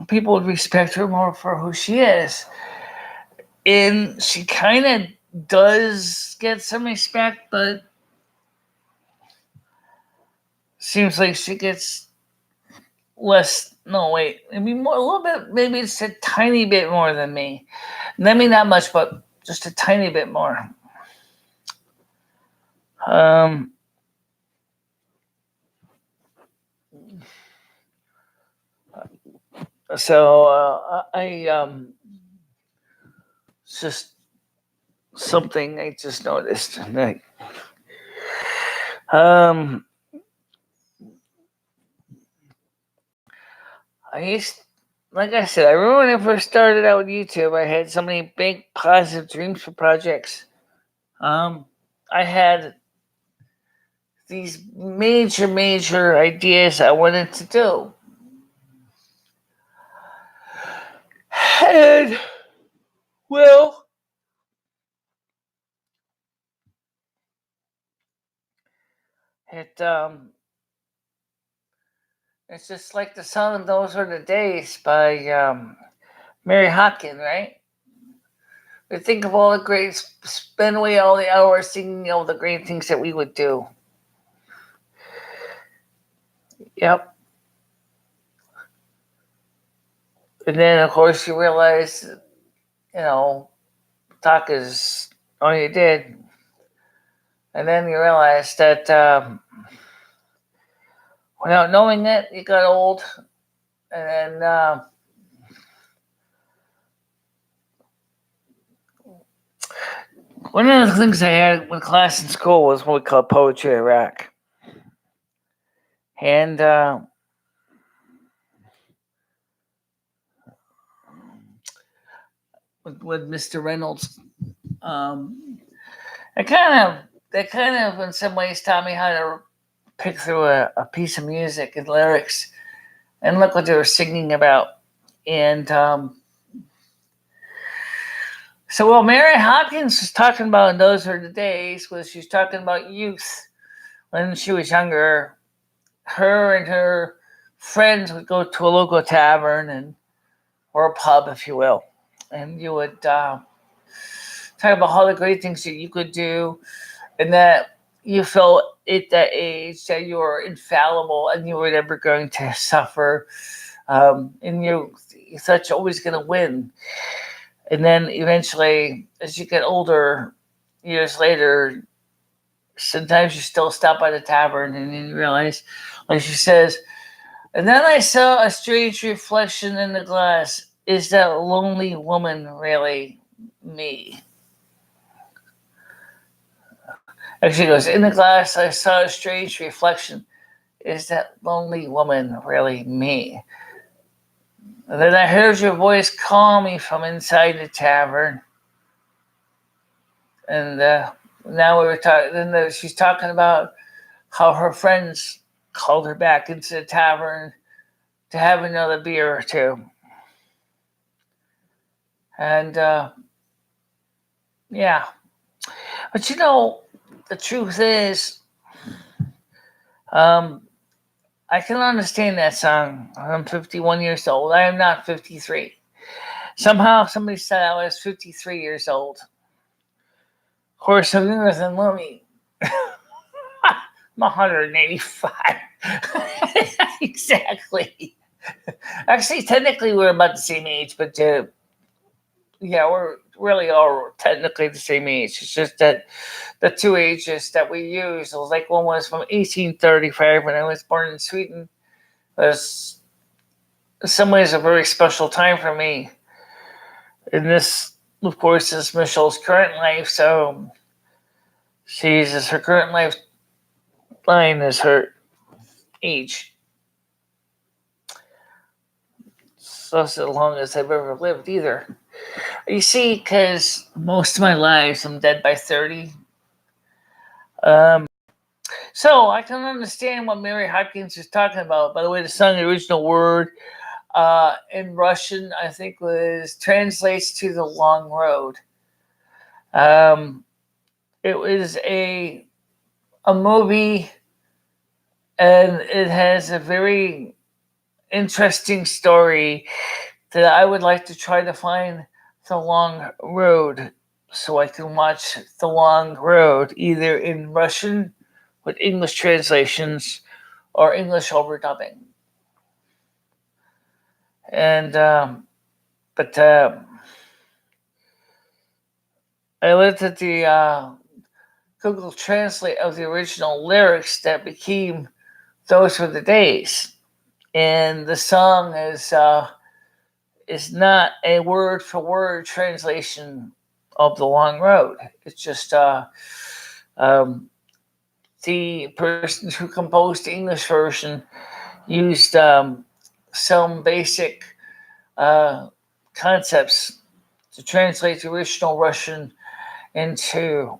A: people would respect her more for who she is, and she kind of does get some respect, but seems like she gets less. No, wait, maybe more, a little bit, maybe it's a tiny bit more than me. I mean, not much, but just a tiny bit more. So it's just something I just noticed. Like I said, I remember when I first started out with YouTube, I had so many big positive dreams for projects. I had these major ideas I wanted to do. And, well, it's just like the song "Those Are the Days" by Mary Hopkin, right? We think of all the great, spend away all the hours singing all the great things that we would do. Yep. And then, of course, you realize, talk is all you did. And then you realize that without knowing it, you got old. And then One of the things I had with class in school was what we called Poetry Iraq. And with Mr. Reynolds, they kind of in some ways taught me how to pick through a piece of music and lyrics and look what they were singing about. And so what Mary Hopkins was talking about in those were the days was she was talking about youth when she was younger. Her and her friends would go to a local tavern or a pub, if you will, and you would talk about all the great things that you could do, and that you felt at that age that you were infallible and you were never going to suffer, and you thought you're always going to win. And then eventually, as you get older, years later, sometimes you still stop by the tavern and then you realize, like she says, and then I saw a strange reflection in the glass. Is that lonely woman really me? Actually, goes, in the glass, I saw a strange reflection. Is that lonely woman really me? And then I heard your voice call me from inside the tavern. And now we were talking, then she's talking about how her friends called her back into the tavern to have another beer or two. And yeah. But you know, the truth is, I can understand that song. I'm 51 years old. I am not 53. Somehow somebody said I was 53 years old. Of course, I'm younger than Lummy. I'm 185. Exactly. Actually, technically, we're about the same age, but yeah, we're really all technically the same age. It's just that the two ages that we use, like one was from 1835 when I was born in Sweden, was in some ways a very special time for me. And this, of course, is Michele's current life, so she uses her current life line as her age. So long as I've ever lived either. You see, because most of my life I'm dead by 30. So I can understand what Mary Hopkins is talking about. By the way, the song, the original word in Russian, I think translates to the long road. It was a movie, and it has a very interesting story that I would like to try to find the long road so I can watch the long road either in Russian with English translations or English overdubbing. And but I looked at the Google Translate of the original lyrics that became "Those Were the Days," and the song is not a word for word translation of the long road. It's just the person who composed the English version used some basic concepts to translate the original Russian into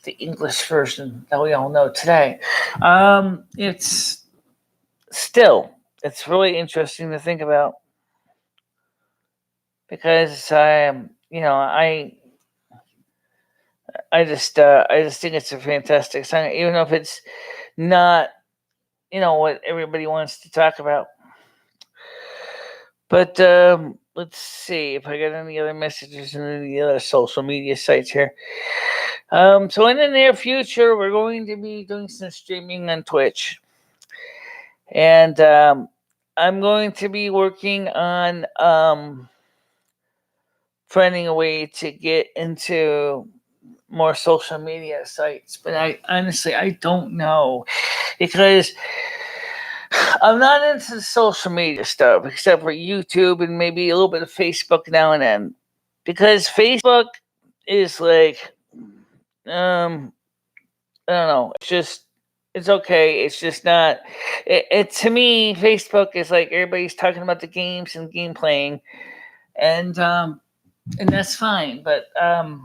A: the English version that we all know today. It's really interesting to think about because I just think it's a fantastic song, even if it's not what everybody wants to talk about. But let's see if I got any other messages in any other social media sites here. So in the near future, we're going to be doing some streaming on Twitch. And I'm going to be working on finding a way to get into more social media sites. But I don't know because I'm not into the social media stuff except for YouTube and maybe a little bit of Facebook now and then. Because Facebook is like I don't know. It's okay. It's just not. It to me, Facebook is like everybody's talking about the games and game playing, and that's fine. But I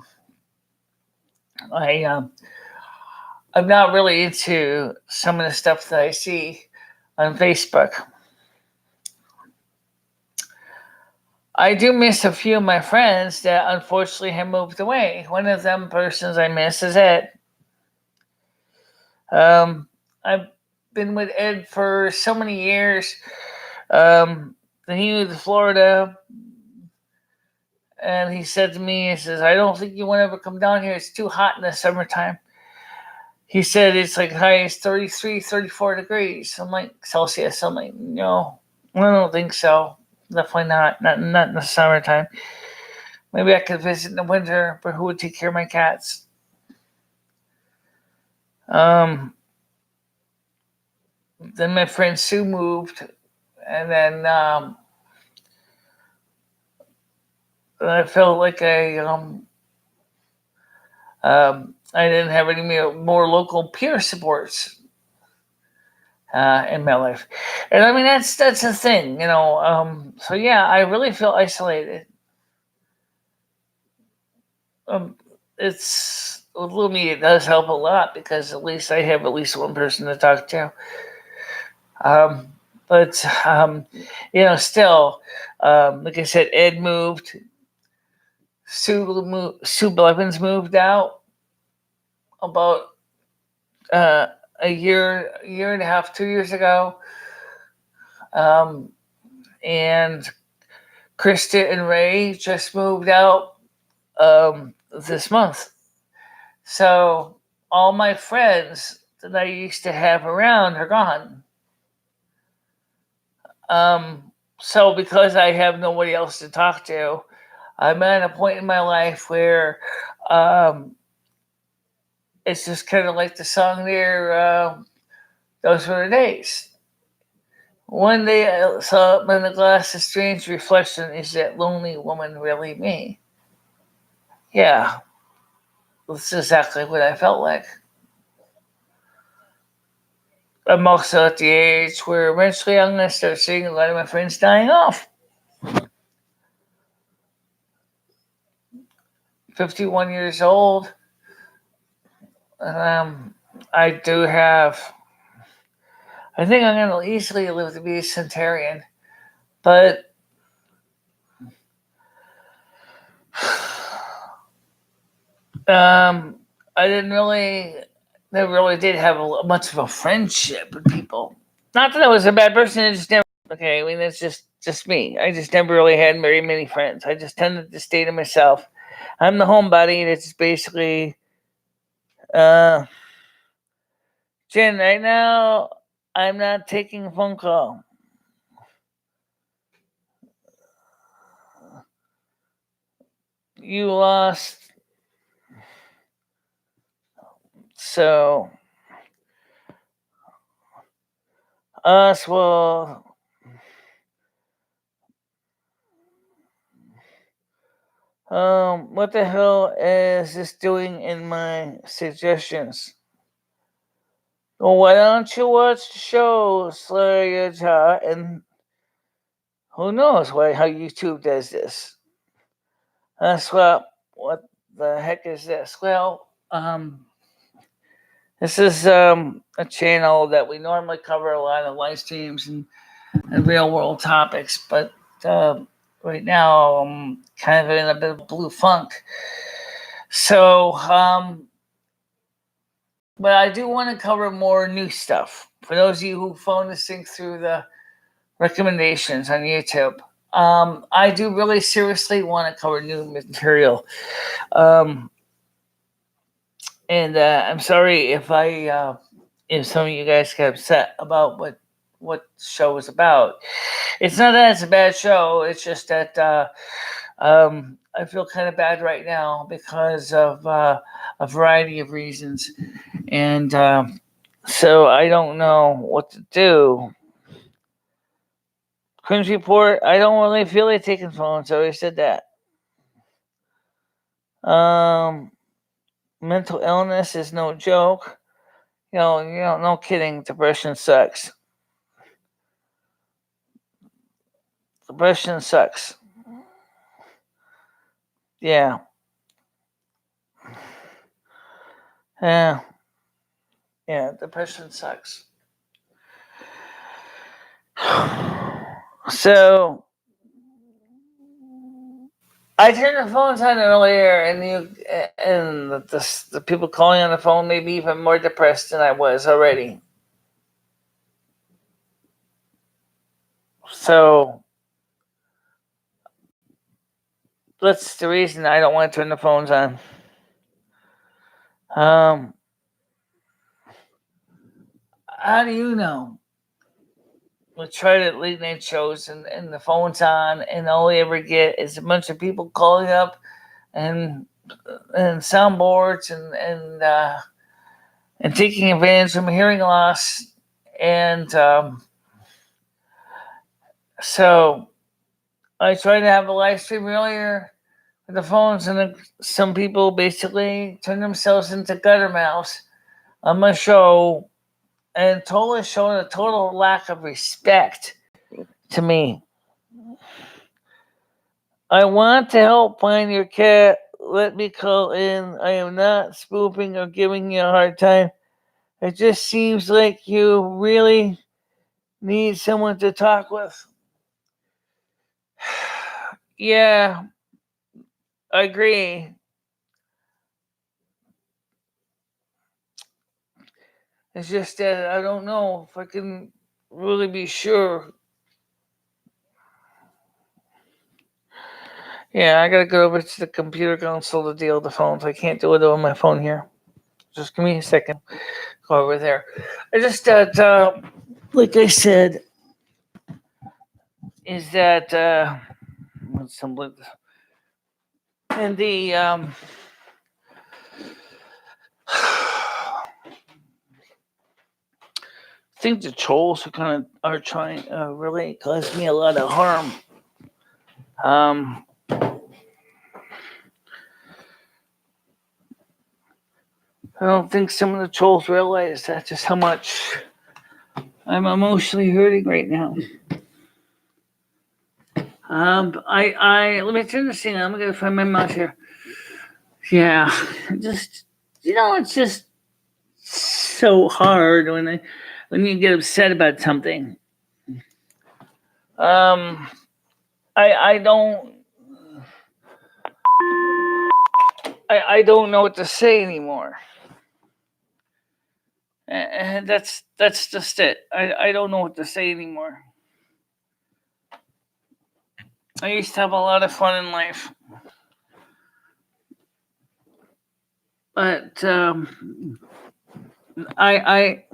A: I'm not really into some of the stuff that I see on Facebook. I do miss a few of my friends that unfortunately have moved away. One of them persons I miss is Ed. I've been with Ed for so many years. Then he moved to Florida, and he said to me, he says, I don't think you want to ever come down here. It's too hot in the summertime. He said it's like high as 33, 34 degrees. I'm like, Celsius. I'm like, no, I don't think so. Definitely not. Not in the summertime. Maybe I could visit in the winter, but who would take care of my cats? Then my friend Sue moved, and then I felt like I didn't have any more local peer supports in my life, and I mean that's the thing, So yeah, I really feel isolated. It's a little me. It does help a lot because at least I have at least one person to talk to. But still, like I said, Ed moved. Sue Blevins moved out about a year and a half, 2 years ago. And Krista and Ray just moved out this month. So all my friends that I used to have around are gone. So because I have nobody else to talk to, I'm at a point in my life where it's just kind of like the song there, Those Were the Days. One day I saw up in the glass a strange reflection. Is that lonely woman really me? Yeah, that's exactly what I felt like. I'm also at the age where eventually I'm going to start seeing a lot of my friends dying off. 51 years old. I do have. I think I'm going to easily live to be a centenarian, but I never really did have much of a friendship with people. Not that I was a bad person. I just never. Okay, I mean that's just me. I just never really had very many friends. I just tended to stay to myself. I'm the homebody. That's basically. Jen, right now I'm not taking a phone call. You lost. So us will. What the hell is this doing in my suggestions? Well, why don't you watch the show, Slayer, and who knows how YouTube does this? What the heck is this? Well, this is a channel that we normally cover a lot of live streams and real world topics, but right now I'm kind of in a bit of a blue funk. So, but I do want to cover more new stuff. For those of you who phone this thing through the recommendations on YouTube, I do really seriously want to cover new material. And I'm sorry if some of you guys get upset about what the show is about. It's not that it's a bad show. It's just that I feel kind of bad right now because of a variety of reasons. And so I don't know what to do. Cringe report, I don't really feel like taking phones. I already said that. mental illness is no joke. No kidding. Depression sucks. Depression sucks. Yeah. Yeah. Yeah. Depression sucks. So I turned the phones on earlier, and the people calling on the phone made me even more depressed than I was already. So that's the reason I don't want to turn the phones on. How do you know? We tried at late night shows, and the phone's on, and all we ever get is a bunch of people calling up and soundboards and taking advantage of my hearing loss. And so I tried to have a live stream earlier with the phones, and some people basically turned themselves into gutter mouths on my show and totally showing a total lack of respect to me. I want to help find your cat. Let me call in. I am not spoofing or giving you a hard time. It just seems like you really need someone to talk with. Yeah, I agree. It's just that I don't know if I can really be sure. Yeah, I gotta go over to the computer console to deal with the phones. I can't do it on my phone here. Just give me a second. Go over there. I just thought, like I said, is that and the I think the trolls are trying really cause me a lot of harm. I don't think some of the trolls realize that just how much I'm emotionally hurting right now. I let me turn this thing on. I'm gonna find my mouse here. Yeah, just it's just so hard when you get upset about something. I don't know what to say anymore. And that's just it. I don't know what to say anymore. I used to have a lot of fun in life, but I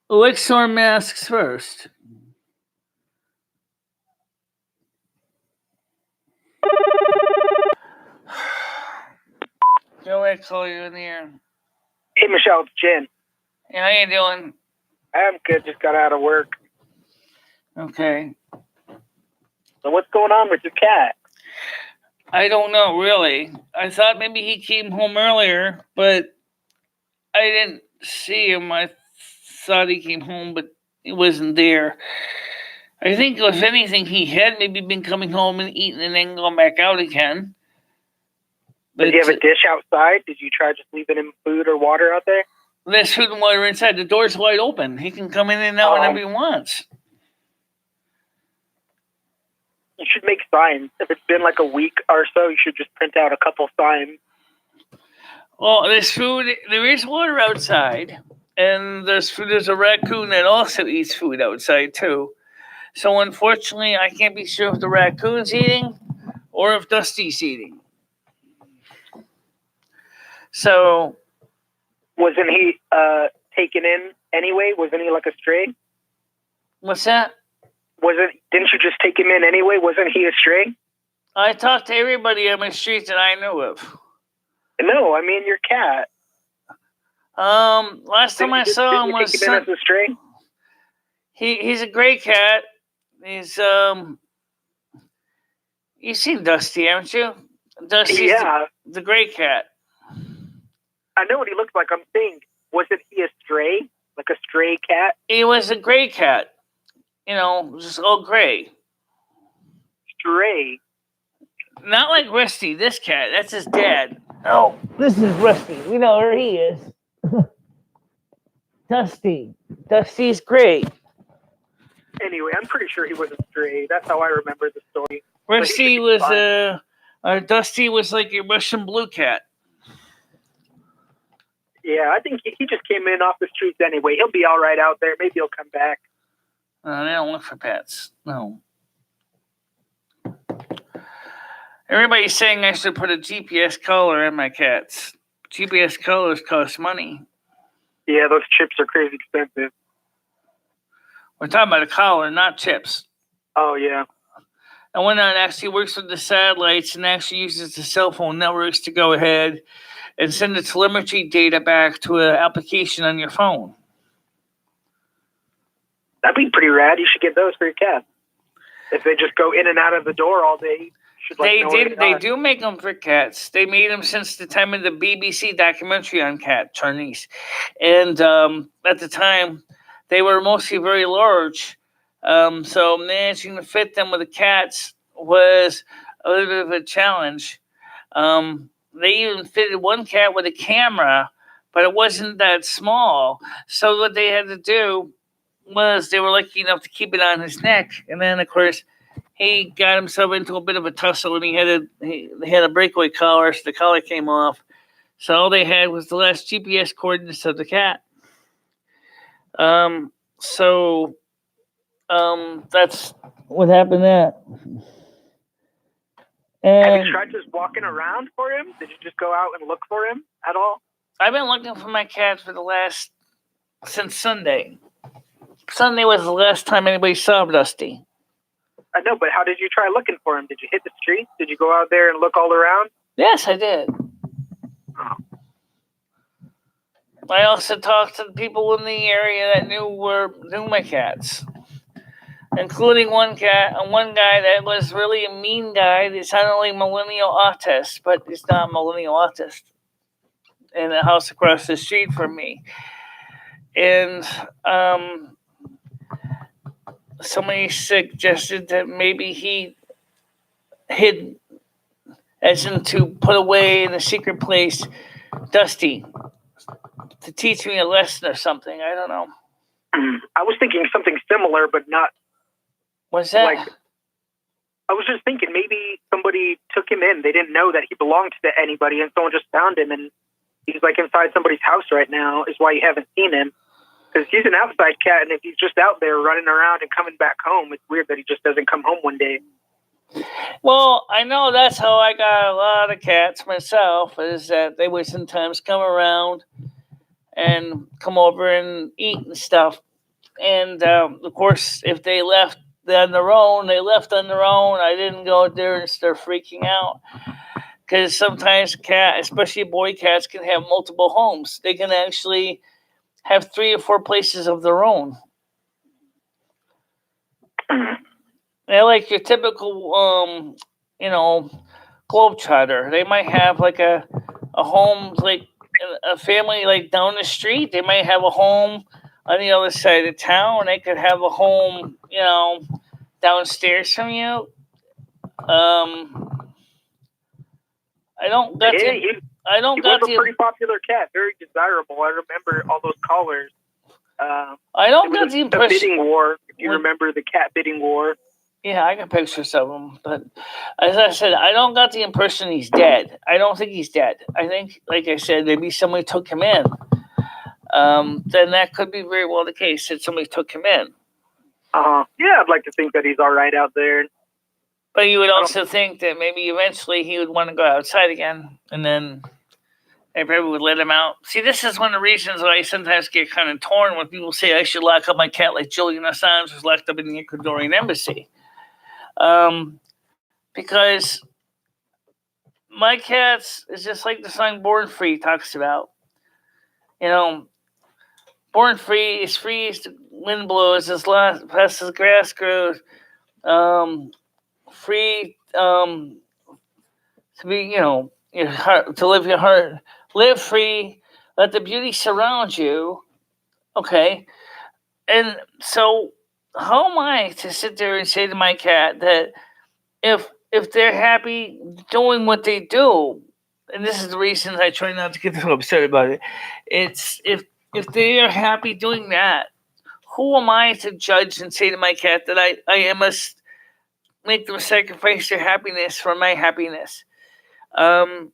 A: let's wear masks first. Joe, I call you in the air.
B: Hey, Michelle, it's Jen.
A: Hey, how you doing?
B: I'm good. Just got out of work.
A: Okay.
B: So what's going on with your cat?
A: I don't know, really. I thought maybe he came home earlier, but I didn't see him. I thought he came home, but he wasn't there. I think, if anything, he had maybe been coming home and eating and then going back out again.
B: But, did you have a dish outside? Did you try just leaving him food or water out there?
A: There's food and water inside. The door's wide open. He can come in and out whenever he wants.
B: You should make signs. If it's been like a week or so, you should just print out a couple signs.
A: Well, there's food. There is water outside. And there's a raccoon that also eats food outside, too. So, unfortunately, I can't be sure if the raccoon's eating or if Dusty's eating. So,
B: wasn't he taken in anyway? Wasn't he like a stray?
A: What's that?
B: Didn't you just take him in anyway? Wasn't he a stray?
A: I talked to everybody on my street that I knew of.
B: No, I mean your cat.
A: Last time I saw him was
B: take him in as a stray?
A: He's a gray cat. He's you've seen Dusty, haven't you? Dusty's
B: Yeah.
A: the gray cat.
B: I know what he looks like. I'm saying, wasn't he a stray? Like a stray cat?
A: He was a gray cat. Just all gray.
B: Stray.
A: Not like Rusty, this cat. That's his dad. Oh, this is Rusty. We know where he is. Dusty. Dusty's great.
B: Anyway, I'm pretty sure he was a stray. That's how I remember the story.
A: Rusty was Dusty was like a Russian blue cat.
B: Yeah, I think he just came in off the streets anyway. He'll be all right out there. Maybe he'll come back.
A: They don't look for pets. No. Everybody's saying I should put a GPS collar in my cats. GPS collars cost money.
B: Yeah, those chips are crazy expensive.
A: We're talking about a collar, not chips.
B: Oh, yeah.
A: And one that actually works with the satellites and actually uses the cell phone networks to go ahead and send the telemetry data back to an application on your phone.
B: That'd be pretty rad. You should get those for your cat. If they just go in and out of the door all day, you should
A: They do make them for cats. They made them since the time of the BBC documentary on cat Chinese. And at the time, they were mostly very large. So managing to fit them with the cats was a little bit of a challenge. They even fitted one cat with a camera, but it wasn't that small. So what they had to do was they were lucky enough to keep it on his neck. And then, of course, he got himself into a bit of a tussle, and they had a breakaway collar, so the collar came off. So all they had was the last GPS coordinates of the cat. That's what happened there.
B: Have you tried just walking around for him? Did you just go out and look for him at all?
A: I've been looking for my cat since Sunday. Sunday was the last time anybody saw Dusty.
B: I know, but how did you try looking for him? Did you hit the streets? Did you go out there and look all around?
A: Yes, I did. I also talked to the people in the area that knew my cats, including one guy that was really a mean guy. He's not only millennial autist, but he's not millennial autist. In the house across the street from me, and somebody suggested that maybe he hid, as in to put away in a secret place, Dusty, to teach me a lesson or something. I don't know.
B: I was thinking something similar, but not.
A: What's that?
B: I was just thinking maybe somebody took him in. They didn't know that he belonged to anybody, and someone just found him, and he's like inside somebody's house right now. Is why you haven't seen him. Because he's an outside cat, and if he's just out there running around and coming back home, it's weird that he just doesn't come home one day.
A: Well, I know that's how I got a lot of cats myself, is that they would sometimes come around and come over and eat and stuff. And, of course, if they left on their own, they left on their own. I didn't go out there and start freaking out. Because sometimes a cat, especially boy cats, can have multiple homes. They can actually have 3 or 4 places of their own. They're like your typical, globetrotter. They might have like a home, like a family like down the street. They might have a home on the other side of town. They could have a home, downstairs from you. He was a pretty popular cat, very desirable. I remember all those collars. I don't get the impression.
B: The bidding war, if you remember the cat bidding war.
A: Yeah, I got pictures of him. But as I said, I don't got the impression he's dead. I don't think he's dead. I think, like I said, maybe somebody took him in. Then that could be very well the case that somebody took him in.
B: Yeah, I'd like to think that he's all right out there.
A: But you would also think that maybe eventually he would want to go outside again, and then they probably would let him out. See, this is one of the reasons why I sometimes get kind of torn when people say I should lock up my cat like Julian Assange was locked up in the Ecuadorian embassy. Because my cats is just like the song Born Free talks about. Born free as the wind blows, as fast as grass grows. Free to be, your heart, to live your heart, live free, let the beauty surround you. Okay, and so how am I to sit there and say to my cat that if they're happy doing what they do, and this is the reason I try not to get so upset about it. It's if they are happy doing that, who am I to judge and say to my cat that I must make them sacrifice their happiness for my happiness?
B: Well,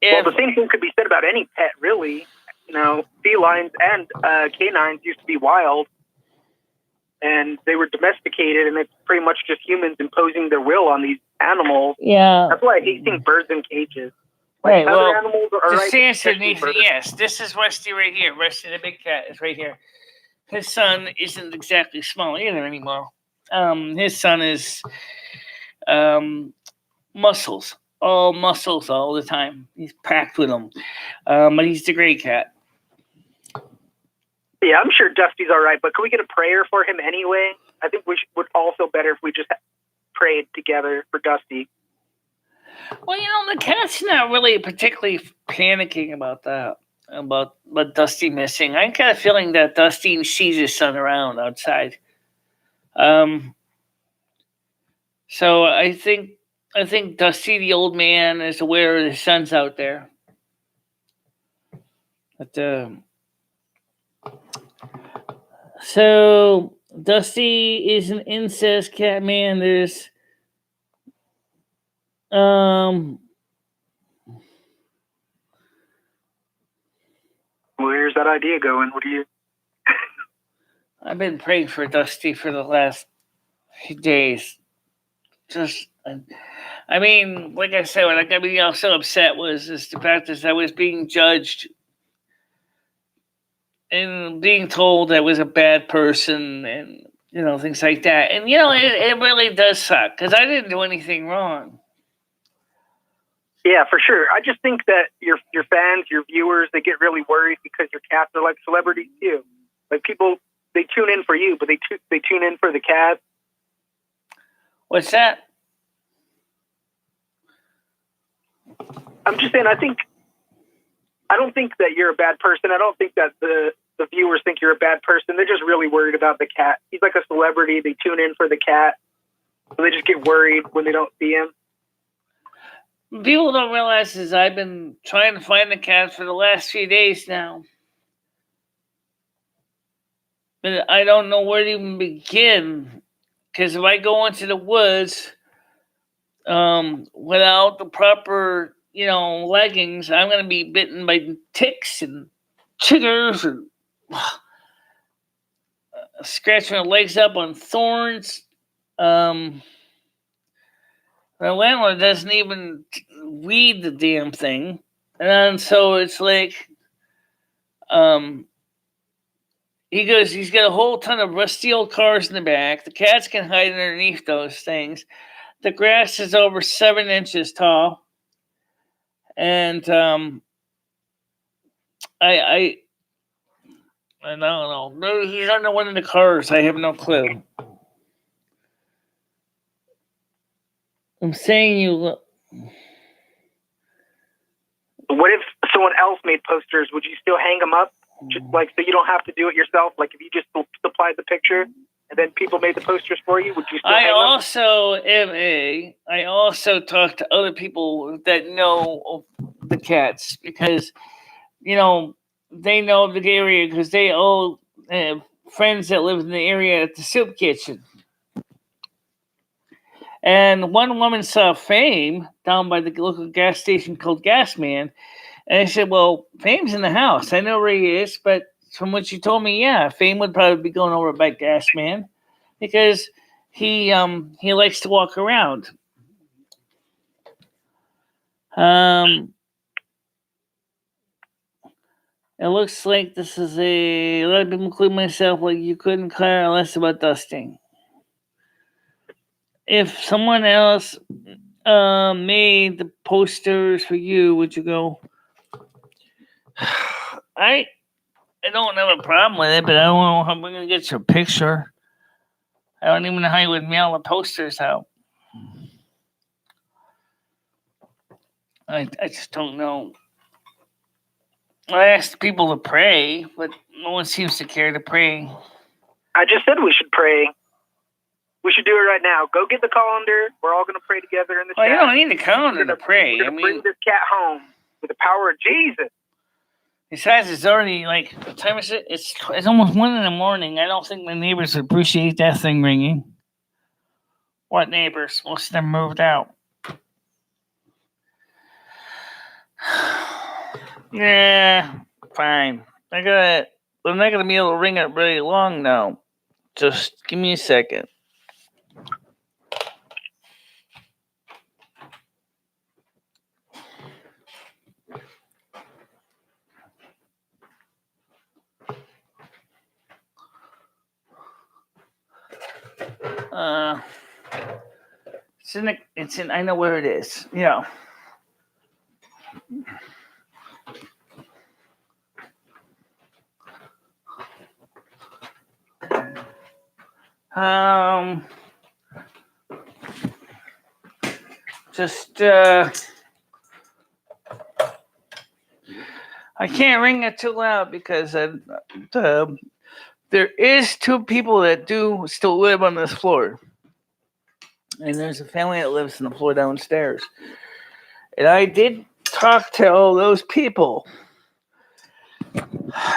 B: the same thing could be said about any pet, really. Felines and canines used to be wild, and they were domesticated, and it's pretty much just humans imposing their will on these animals.
A: Yeah.
B: That's why I hate seeing birds in cages.
A: Right. Well,
B: animals are
A: just answer, Nathan. Yes, this is Rusty right here. Rusty, the big cat, is right here. His son isn't exactly small either anymore. His son is muscles, all muscles all the time. He's packed with them. But he's the great cat.
B: Yeah, I'm sure Dusty's all right, but can we get a prayer for him anyway? I think we would all feel better if we just prayed together for Dusty.
A: Well, the cat's not really particularly panicking about that, about Dusty missing. I got a feeling that Dusty sees his son around outside. So I think Dusty, the old man, is aware of his son's out there. But so Dusty is an incest cat man. There's
B: Where's that idea going? What do you?
A: I've been praying for Dusty for the last few days. Just, I mean, like I said, what I got me so upset was the fact that I was being judged and being told I was a bad person and, things like that. And, it really does suck because I didn't do anything wrong.
B: Yeah, for sure. I just think that your fans, your viewers, they get really worried because your cats are like celebrities too. Like people, they tune in for you, but they tune in for the cat.
A: What's that?
B: I'm just saying, I don't think that you're a bad person. I don't think that the viewers think you're a bad person. They're just really worried about the cat. He's like a celebrity. They tune in for the cat. So they just get worried when they don't see him.
A: People don't realize is I've been trying to find the cat for the last few days now. But I don't know where to even begin. Because if I go into the woods without the proper, leggings, I'm going to be bitten by ticks and chiggers and scratching my legs up on thorns. My landlord doesn't even weed the damn thing. And so it's like, he's got a whole ton of rusty old cars in the back. The cats can hide underneath those things. The grass is over 7 inches tall. And I don't know. Maybe he's under one of the cars. I have no clue. I'm saying you look.
B: What if someone else made posters? Would you still hang them up? Just so you don't have to do it yourself? Like if you just supplied the picture and then people made the posters for you, would you still hang them?
A: I also talk to other people that know the cats because, they know the area because they all have friends that live in the area at the soup kitchen. And one woman saw Fame down by the local gas station called Gas Man. And I said, well, Fame's in the house. I know where he is, but from what you told me, yeah, Fame would probably be going over by Gas Man because he likes to walk around. It looks like this is a lot of people, including myself, like you couldn't care less about dusting. If someone else made the posters for you, would you go? I don't have a problem with it, but I don't know how we're gonna get your picture. I don't even know how you would mail the posters out. I just don't know. I asked people to pray, but no one seems to care to pray.
B: I just said we should pray. We should do it right now. Go get the colander. We're all going to pray together in the chat.
A: You don't need the calendar to pray.
B: We're going to bring this cat home with the power of Jesus.
A: Besides, it's already like, what time is it? It's almost 1 a.m. I don't think the neighbors appreciate that thing ringing. What neighbors? Most of them moved out. Yeah, fine. I'm not gonna be able to ring it really long now. Just give me a second. It's in. I know where it is. Yeah. I can't ring it too loud because there is 2 people that do still live on this floor. And there's a family that lives on the floor downstairs. And I did talk to all those people.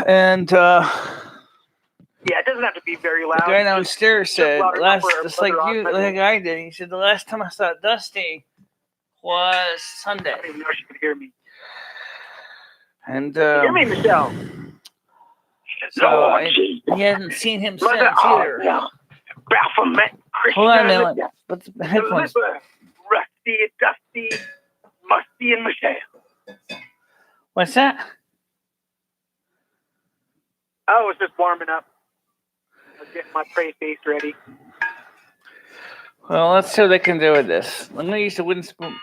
A: And
B: yeah, it doesn't have to be very loud.
A: The guy downstairs said, just like I did, he said the last time I saw Dusty was Sunday.
B: I don't even know if she could hear me.
A: And
B: hear me, Michele?
A: So he hasn't seen him since either. Hold on a minute. Put the headphones.
B: Rusty, Dusty, Musty, and Michele.
A: What's that?
B: I was just warming up. I was getting my pray face ready.
A: Well, let's see what I can do with this. I'm going to use the wooden spoon.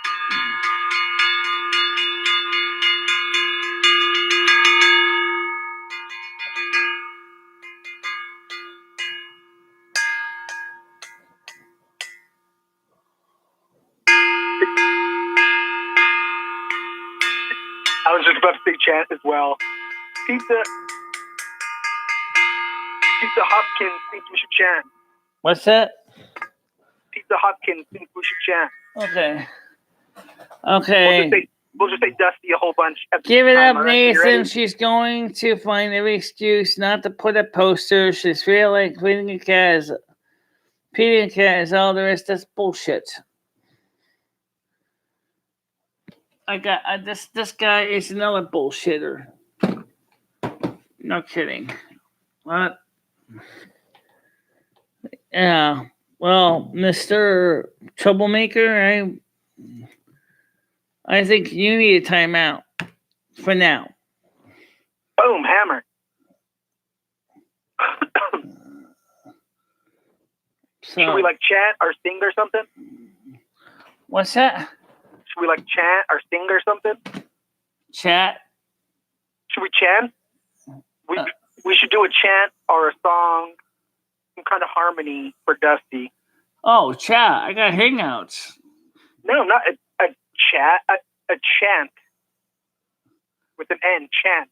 B: I was just about to say chant as well. Pizza Hopkins thinks we should chant.
A: What's that?
B: Pizza Hopkins thinks we should chant.
A: Okay.
B: We'll just say Dusty a whole bunch.
A: Give it up, Nathan. She's going to find every excuse not to put a poster. She's feeling like feeding a cat is all the rest. That's bullshit. This guy is another bullshitter. No kidding. What? Yeah. Well, Mr. Troublemaker, I think you need a timeout for now.
B: Boom, hammer. Should we chant or sing or something?
A: What's that?
B: Should we chant or sing or something?
A: Chat?
B: Should we chant? We should do a chant or a song, some kind of harmony for Dusty.
A: Oh, chat. I got hangouts.
B: No, not a chat. A chant. With an N, chant.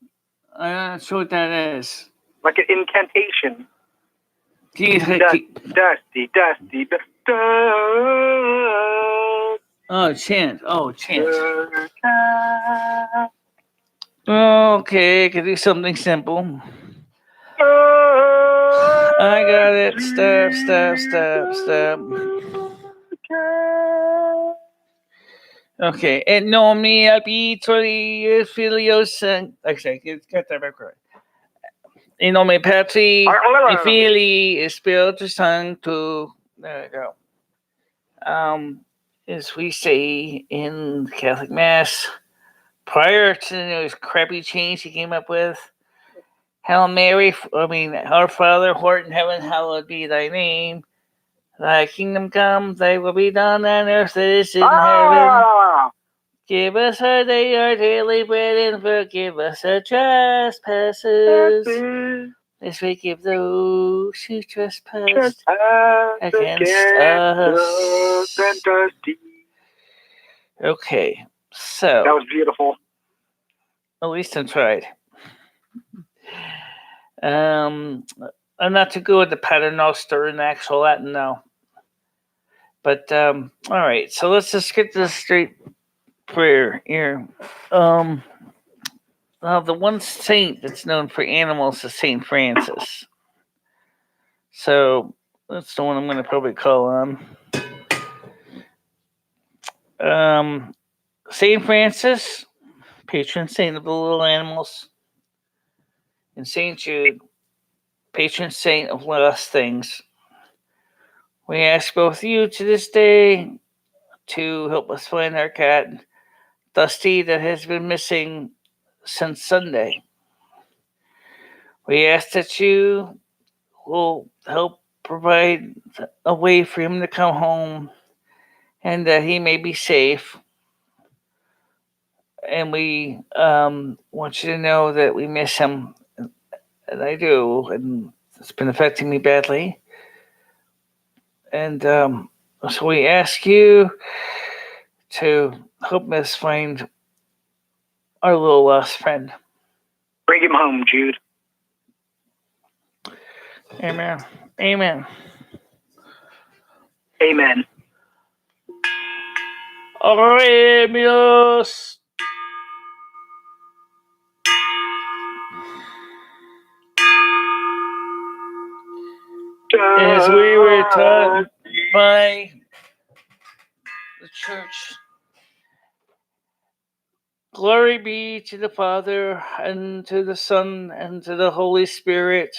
A: I'm not sure what that is.
B: Like an incantation. Dusty.
A: Oh, chant. Okay, I can do something simple. I got it. Stop. Okay, and no me abitoli filiosa. Actually, get that back right. In nome Patri e Filii e Spiritus Sancto. There we go. As we say in the Catholic Mass, prior to those crappy change he came up with, Hail Mary, our Father, who art in heaven, hallowed be thy name. Thy kingdom come, thy will be done on earth as it is in heaven. Give us our day our daily bread, and forgive us our trespasses, as we give those who trespass against us. Okay, So
B: that was beautiful.
A: At least I tried. I'm not too good with the paternoster and actual Latin now. But all right, so let's just get to the straight prayer here. The one saint that's known for animals is Saint Francis. So that's the one I'm going to probably call on. Saint Francis, patron saint of the little animals, and Saint Jude, patron saint of lost things. We ask both you to this day to help us find our cat, Dusty, that has been missing since Sunday. We ask that you will help provide a way for him to come home and that he may be safe. And we want you to know that we miss him, and I do, and it's been affecting me badly. And so we ask you to help us find our little lost friend.
B: Bring him home, Jude.
A: Amen. Amen.
B: Amen.
A: Oremos. As we were taught by the church, glory be to the Father, and to the Son, and to the Holy Spirit.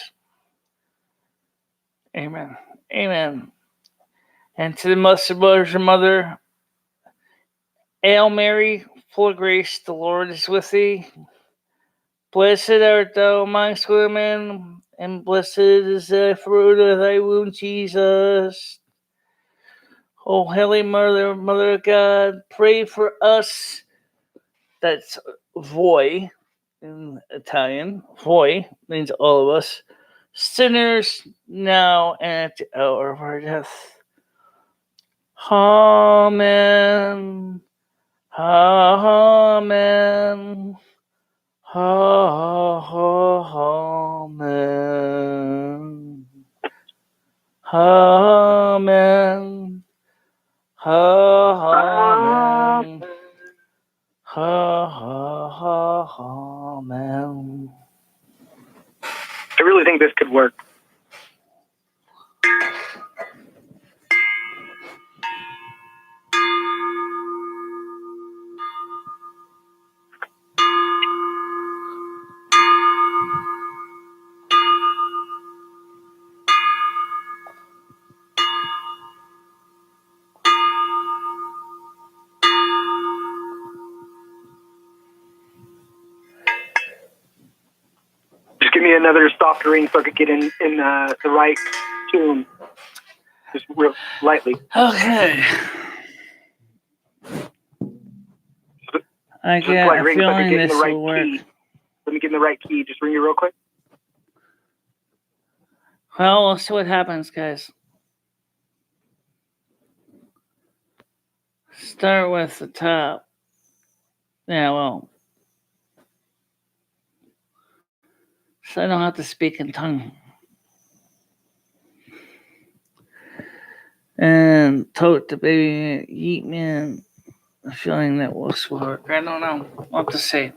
A: Amen. Amen. And to the Blessed Virgin Mother, Hail Mary, full of grace, the Lord is with thee. Blessed art thou amongst women, and blessed is the fruit of thy womb, Jesus. O Holy Mother, Mother of God, pray for us. That's voi in Italian. Voi means all of us. Sinners now and at the hour of our death. Amen. Amen. Amen. Amen. Amen. Amen.
B: I really think this could work. Just give me another soft ring so I could get in the right tune. Just real lightly.
A: Okay. I get a feeling this will work.
B: Key. Let me get in the right key. Just ring it real quick.
A: Well, we'll see what happens, guys. Start with the top. Yeah, well. So I don't have to speak in tongue. And tote the baby, yeet man. A feeling that will work. I don't know what to say.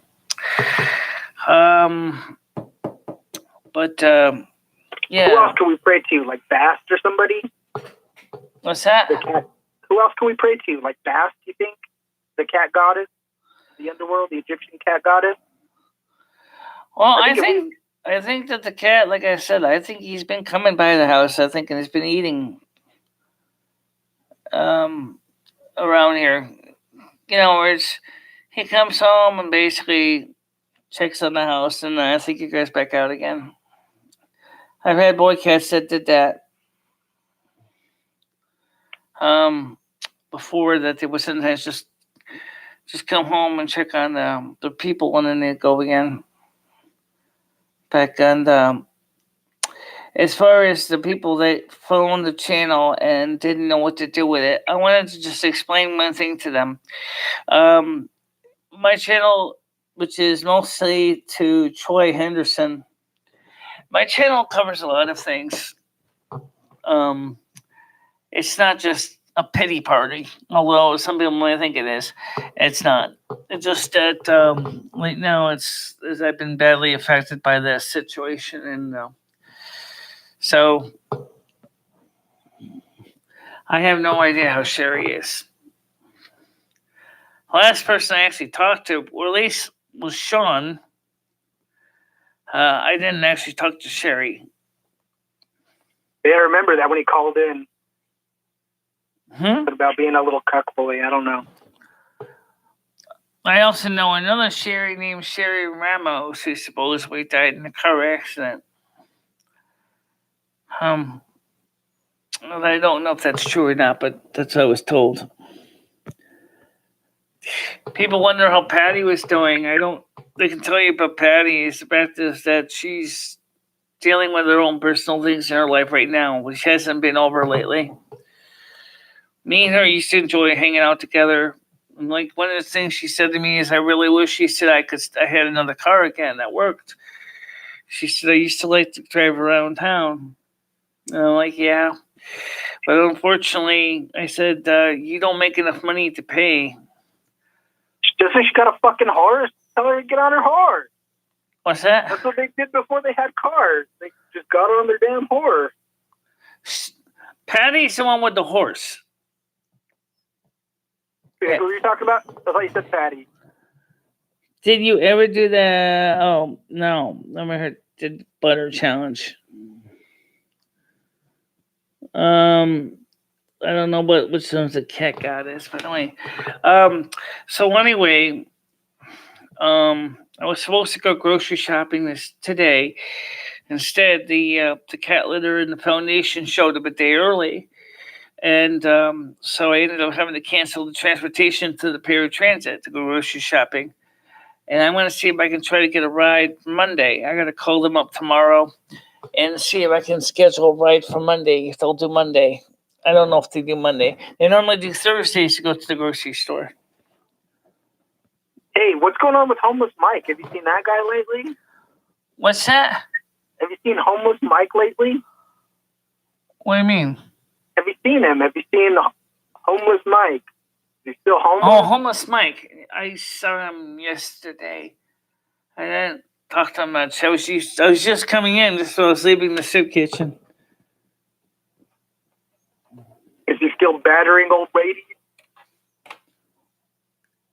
A: But yeah.
B: Who else can we pray to? Like Bast or somebody?
A: What's that?
B: Who else can we pray to? Like Bast, you think? The cat goddess? The underworld? The Egyptian cat goddess?
A: Well, I think that the cat, like I said, I think he's been coming by the house, I think, and he's been eating around here. You know, where he comes home and basically checks on the house, and I think he goes back out again. I've had boy cats that did that. Before that, they would sometimes just come home and check on the people, and then they'd go again. Back on as far as the people that phoned the channel and didn't know what to do with it, I wanted to just explain one thing to them. my channel, which is mostly to Troy Henderson, my channel covers a lot of things. It's not just a pity party, although some people might think it is. It's not. It's just that right now I've been badly affected by this situation, and so I have no idea how Sherry is. The last person I actually talked to, or at least was Sean. I didn't actually talk to Sherry.
B: Yeah, I remember that when he called in. About being a little cuck bully. I don't know.
A: I also know another Sherry named Sherry Ramos who supposedly died in a car accident. Well, I don't know if that's true or not, but that's what I was told. People wonder how Patty was doing. They can tell you about Patty. The fact is that she's dealing with her own personal things in her life right now, which hasn't been over lately. Me and her used to enjoy hanging out together. And like one of the things she said to me is, I really wish, she said, I had another car again that worked. She said, I used to like to drive around town. And I'm like, yeah. But unfortunately, I said, you don't make enough money to pay.
B: Just say she got a fucking horse. Tell her to get on her horse.
A: What's that?
B: That's what they did before they had cars. They just got on their damn horse.
A: Patty's the one with the horse.
B: Who were you talking about? I thought you said Patty.
A: Did you ever do the? Oh no, I remember did butter challenge. I don't know which one's the cat goddess, but anyway. So anyway, I was supposed to go grocery shopping today. Instead, the cat litter and the foundation showed up a day early. And so I ended up having to cancel the transportation to the paratransit to go grocery shopping. And I want to see if I can try to get a ride Monday. I got to call them up tomorrow and see if I can schedule a ride for Monday, if they'll do Monday. I don't know if they do Monday. They normally do Thursdays to go to the grocery store.
B: Hey, what's going on with Homeless Mike? Have you seen that guy lately?
A: What's that?
B: Have you seen Homeless Mike lately?
A: What do you mean?
B: Have you seen him? Have you seen Homeless Mike? Is he still homeless?
A: Oh, Homeless Mike. I saw him yesterday. I didn't talk to him much. I was just coming in, just so I was leaving the soup kitchen.
B: Is he still battering old ladies?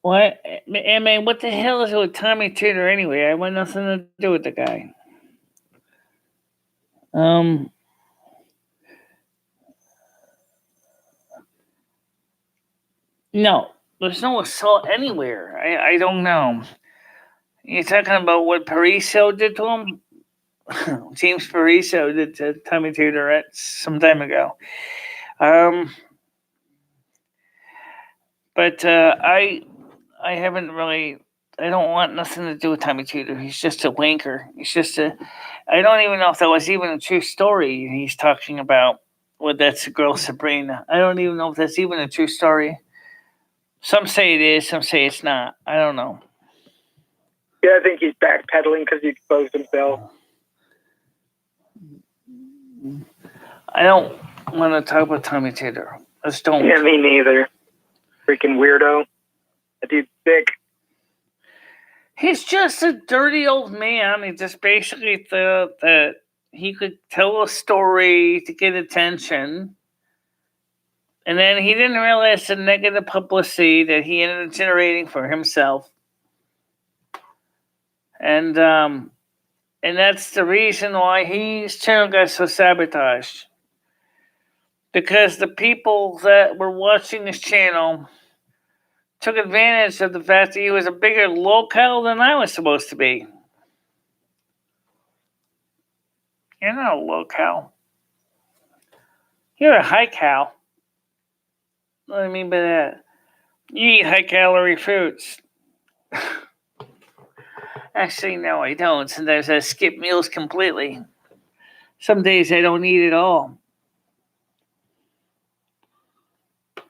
A: What? I mean, what the hell is it with Tommy Tudor anyway? I want nothing to do with the guy. No, there's no assault anywhere. I don't know. You're talking about what Pariso did to him? James Pariso did to Tommy Tudor some time ago. But I haven't really. I don't want nothing to do with Tommy Tudor. He's just a wanker. I don't even know if that was even a true story he's talking about. Well, that's the girl Sabrina. I don't even know if that's even a true story. Some say it is, some say it's not. I don't know.
B: Yeah, I think he's backpedaling because he exposed himself.
A: I don't want to talk about Tommy Tudor. I just don't.
B: Yeah, me neither. Freaking weirdo. That dude's sick.
A: He's just a dirty old man. He just basically thought that he could tell a story to get attention. And then he didn't realize the negative publicity that he ended up generating for himself. And that's the reason why his channel got so sabotaged. Because the people that were watching his channel took advantage of the fact that he was a bigger low-cal than I was supposed to be. You're not a low-cal. You're a high-cal. What do I mean by that? You eat high-calorie foods. Actually, no, I don't. Sometimes I skip meals completely. Some days I don't eat at all.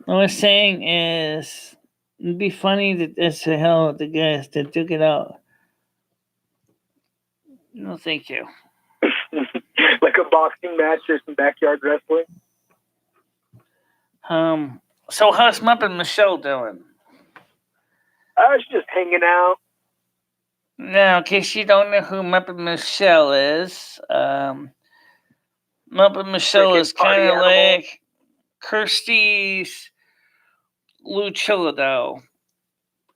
A: What I'm saying is It'd be funny that that's the hell the guys that took it out. No, thank you.
B: Like a boxing match or some backyard wrestling.
A: So how's Muppet Michele doing?
B: She's just hanging out.
A: Now, in case you don't know who Muppet Michele is, Muppet Michele is kind of like Kirsty's Lucilla,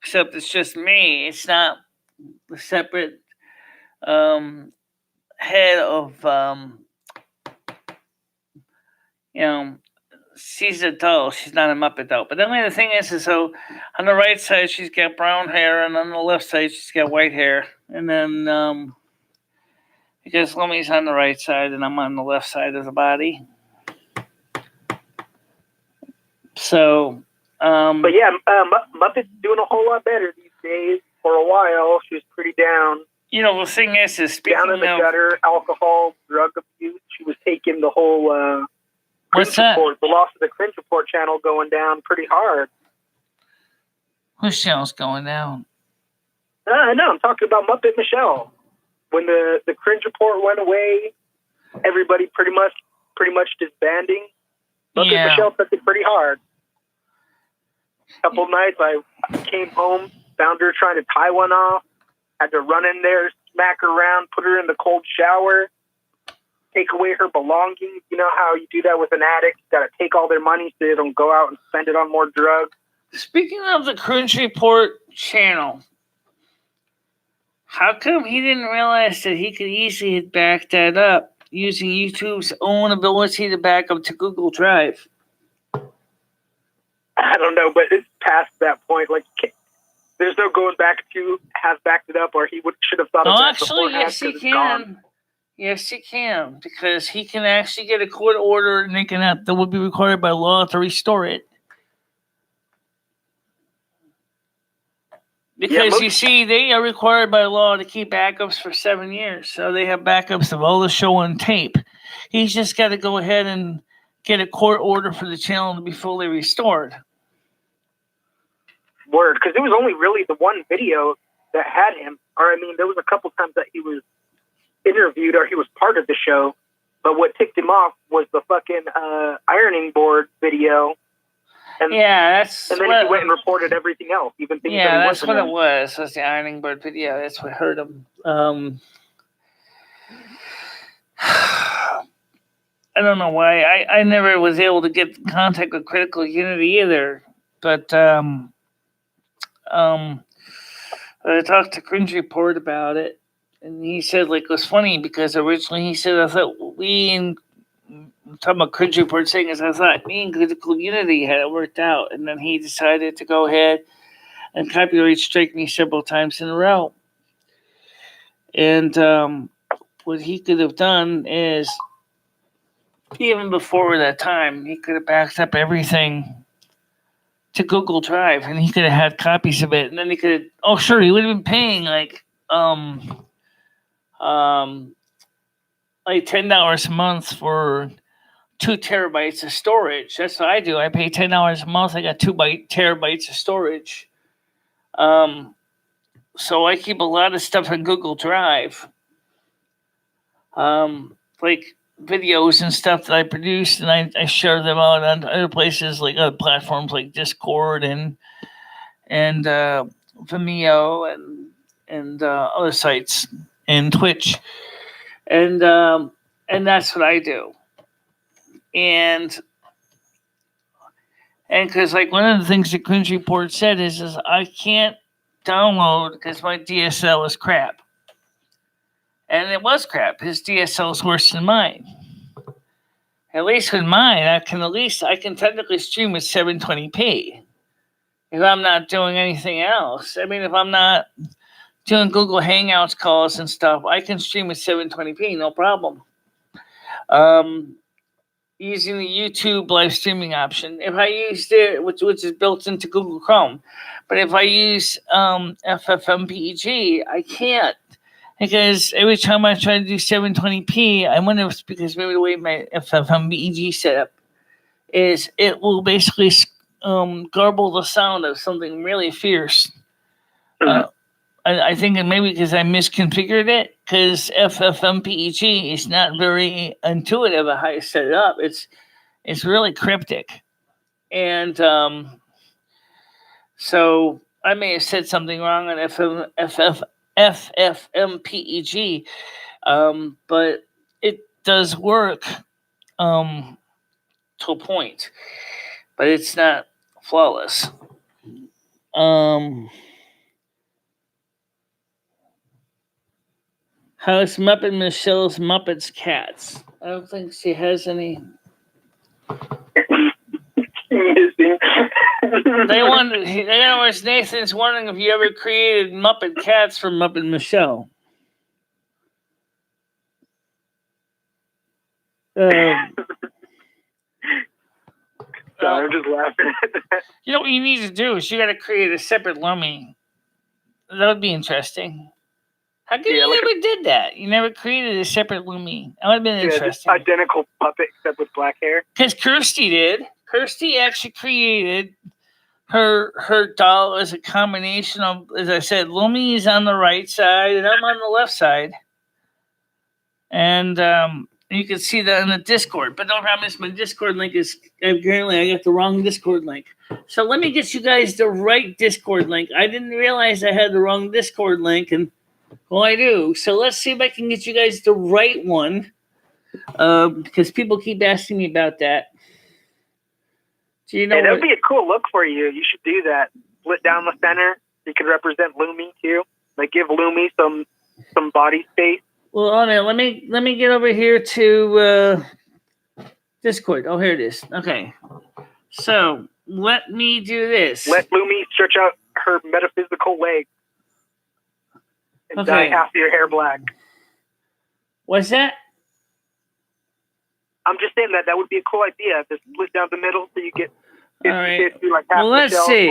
A: except it's just me. It's not the separate head of she's a doll. She's not a Muppet doll. But the only thing is so on the right side she's got brown hair, and on the left side she's got white hair. And then because Lummy's on the right side and I'm on the left side of the body. So,
B: but yeah, Muppet's doing a whole lot better these days. For a while, she was pretty down.
A: You know, the thing is speaking
B: down in the gutter, alcohol, drug abuse. She was taking the whole
A: what's that?
B: Report, the loss of the Cringe Report channel going down pretty hard.
A: Whose channel's going down?
B: I know. I'm talking about Muppet Michele. When the Cringe Report went away, everybody pretty much disbanding. Muppet Michele took it pretty hard. A couple nights I came home, found her trying to tie one off, had to run in there, smack her around, put her in the cold shower, take away her belongings. You know how you do that with an addict? You got to take all their money so they don't go out and spend it on more drugs. Speaking of the Cringe Report channel, how come he didn't realize that he could easily back that up using YouTube's own ability to back up to Google Drive? I don't know, but it's past that point. Like, there's no going back to have backed it up, or he should have thought of that beforehand. Yes, he can. Yes, he can, because he can actually get a court order, and that would be required by law to restore it. Because you see, they are required by law to keep backups for 7 years, so they have backups of all the show on tape. He's just got to go ahead and get a court order for the channel to be fully restored. Word, because it was only really the one video that had him. Or, I mean, there was a couple times that he was interviewed or he was part of the show, but what ticked him off was the fucking ironing board video. And, and then he went and reported everything else, even things that he wasn't in. That's what it was the ironing board video. That's what hurt him. I don't know why. I never was able to get in contact with Critical Unity either. But I talked to Cringe Report about it, and he said, like, it was funny because originally he said, I thought talking about Cringe Report saying is I thought me and Critical Unity had it worked out, and then he decided to go ahead and copyright strike me several times in a row. And what he could have done is, even before that time, he could have backed up everything to Google Drive, and he could have had copies of it, and then he could have, he would have been paying like $10 a month for 2 terabytes of storage. That's what I do. I pay $10 a month. I got 2 terabytes of storage. So I keep a lot of stuff on Google Drive. Like videos and stuff that I produce, and I share them out on other places, like other platforms like Discord and Vimeo and other sites and Twitch, and that's what I do. And because like one of the things that Cringe Report said is I can't download because my DSL is crap. And it was crap. His DSL is worse than mine. At least with mine, I can technically stream at 720p. If I'm not doing anything else. I mean, if I'm not doing Google Hangouts calls and stuff, I can stream at 720p, no problem. Using the YouTube live streaming option. If I use it, which is built into Google Chrome. But if I use FFmpeg, I can't. Because every time I try to do 720p, I wonder if it's because maybe the way my FFmpeg setup is, it will basically
A: garble the sound of something really fierce.
B: Mhm.
A: I think maybe because I misconfigured it, because FFmpeg is not very intuitive of how you set it up. It's really cryptic, and so I may have said something wrong on FFmpeg, but it does work to a point, but it's not flawless. How's Muppet Michelle's Muppets cats? I don't think she has any.
B: Missing.
A: They wanted. In other words, Nathan's wondering if you ever created Muppet cats for Muppet Michele.
B: Sorry, I'm just laughing at that.
A: You know what you need to do is you got to create a separate Lummy. That would be interesting. How come you never did that? You never created a separate Lummy. That would have been interesting.
B: Just identical puppet except with black hair.
A: Because Kirsty did. Kirsty actually created her doll as a combination of, as I said, Lummy is on the right side and I'm on the left side. And you can see that in the Discord. But don't promise my Discord link is, apparently I got the wrong Discord link. So let me get you guys the right Discord link. I didn't realize I had the wrong Discord link, and well, I do. So let's see if I can get you guys the right one, because people keep asking me about that. Do you know?
B: That would be a cool look for you. You should do that. Split down the center. You could represent Lumi too. Like give Lumi some body space.
A: Well, hold on. Let me get over here to Discord. Oh, here it is. Okay. So let me do this.
B: Let Lumi stretch out her metaphysical leg and dye half of your hair black.
A: What's that?
B: I'm just saying that would be a cool idea to split down the middle so you get 50,
A: all right.
B: 50, like half.
A: Well, let's
B: Michelle,
A: see.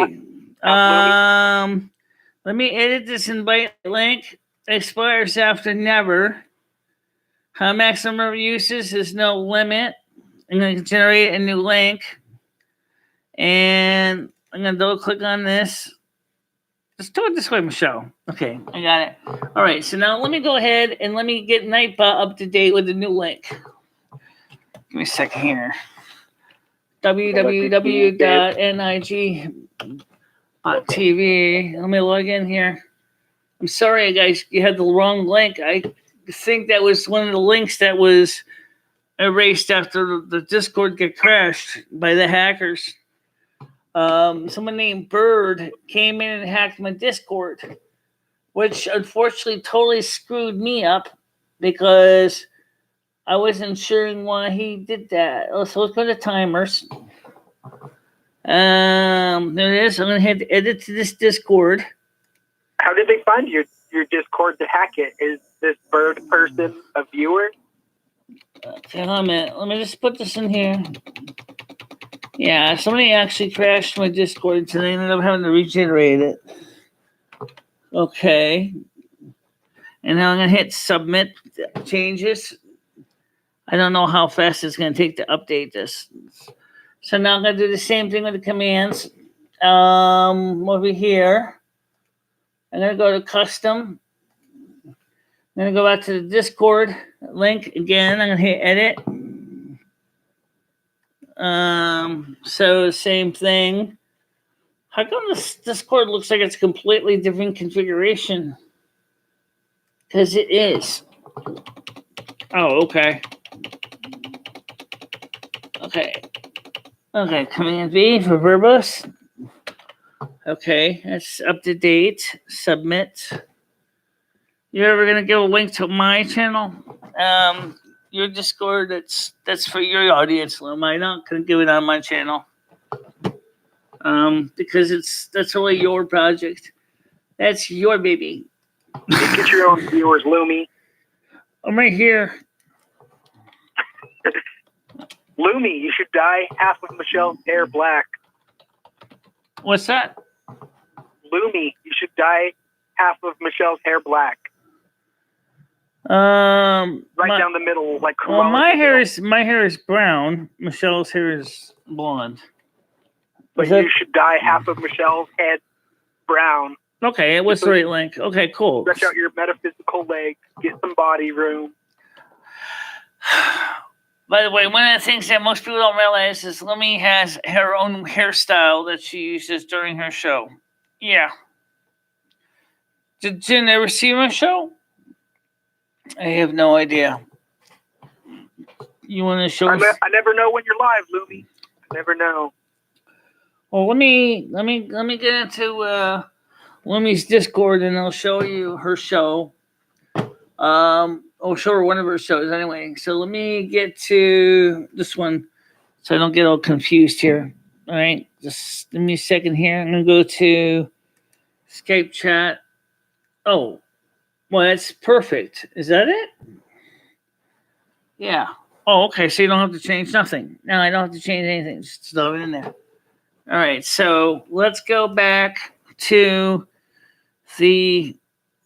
A: Let me edit this invite link. Expires after never. How maximum uses is no limit. I'm going to generate a new link. And I'm going to double click on this. Let's do it this way, Michelle. Okay, I got it. All right, so now let me go ahead and let me get Nightbot up to date with the new link. Give me a second here. www.nig.tv. Let me log in here. I'm sorry, guys, you had the wrong link. I think that was one of the links that was erased after the Discord got crashed by the hackers. Someone named Bird came in and hacked my Discord, which unfortunately totally screwed me up because I wasn't sure why he did that. So let's go to timers. There it is. I'm going to hit edit to this Discord.
B: How did they find your Discord to hack it? Is this Bird person a viewer?
A: Okay, hold on a minute. Let me just put this in here. Yeah, somebody actually crashed my Discord, so they ended up having to regenerate it. Okay. And now I'm going to hit submit changes. I don't know how fast it's going to take to update this. So now I'm going to do the same thing with the commands. Over here, I'm going to go to custom. I'm going to go back to the Discord link again. I'm going to hit edit. So same thing. How come this Discord looks like it's a completely different configuration? Because it is. Oh, okay. Okay, Command V for verbose. Okay, that's up to date. Submit. You're ever gonna give a link to my channel? Your Discord, that's for your audience, Lum. I'm not gonna give it on my channel. Because that's really your project. That's your baby.
B: Get your own viewers, Lumi.
A: I'm right here.
B: Lumi, you should dye half of Michelle's hair black.
A: What's that?
B: Lumi, you should dye half of Michelle's hair black. Right down the middle, like.
A: Well, my hair is brown. Michelle's hair is blonde.
B: But you should dye half of Michelle's head brown.
A: Okay, what's the right link? Okay, cool.
B: Stretch out your metaphysical legs, get some body room.
A: By the way, one of the things that most people don't realize is Lumi has her own hairstyle that she uses during her show. Yeah. Did you ever see my show? I have no idea. You want to show us?
B: I never know when you're live, Lumi. I never know.
A: Well, let me get into Lumi's Discord, and I'll show you her show. I'll show her one of her shows anyway. So let me get to this one, so I don't get all confused here. All right, just give me a second here. I'm gonna go to Skype chat. Oh, well, that's perfect. Is that it? Yeah. Oh, okay. So you don't have to change nothing. No, I don't have to change anything. Just throw it in there. All right. So let's go back to the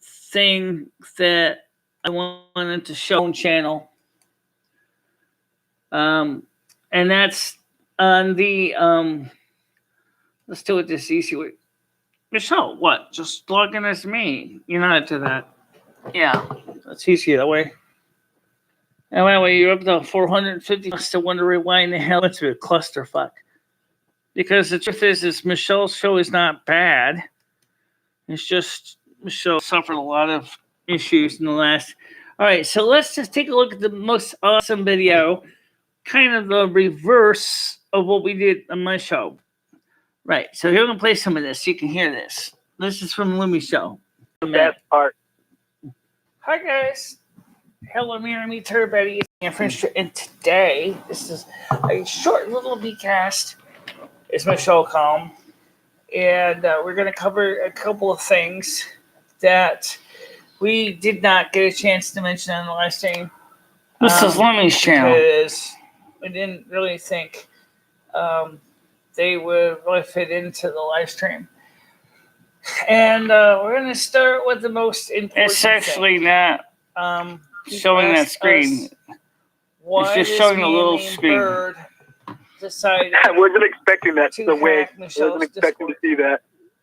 A: thing that I wanted to show on channel. And that's on the let's do it this easy way. Michelle, what? Just log in as me. You're not into that. Yeah. That's easier that way. And that way you're up to 450. Must have wondering why in the hell it's a clusterfuck. Because the truth is Michelle's show is not bad. It's just Michelle suffered a lot of issues in the last. All right, so let's just take a look at the most awesome video, kind of the reverse of what we did on my show. Right, so here we're gonna play some of this so you can hear this. This is from Lumi's show.
B: The best part.
A: Hi guys. Hello, me everybody. And today, this is a short little recast. It's my show calm. And we're going to cover a couple of things that we did not get a chance to mention on the live stream. This is Lumi's channel. Because we didn't really think they would really fit into the live stream. And we're going to start with the most important It's actually thing. Not showing that screen. It's just showing a little screen.
B: I wasn't expecting that to win. I wasn't expecting to see that.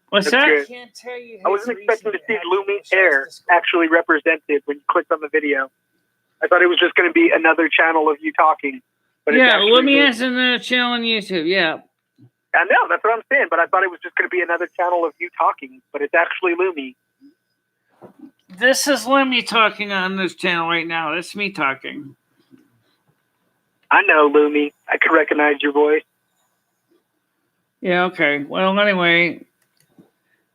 A: What's that?
B: I wasn't expecting to see Lumi's hair actually represented when you clicked on the video. I thought it was just going to be another channel of you talking. But
A: yeah, Lumi has another channel on YouTube. Yeah.
B: I know, that's what I'm saying. But I thought it was just going to be another channel of you talking. But it's actually Lumi.
A: This is Lumi talking on this channel right now. That's me talking.
B: I know, Lumi. I could recognize your voice.
A: Yeah, okay. Well, anyway.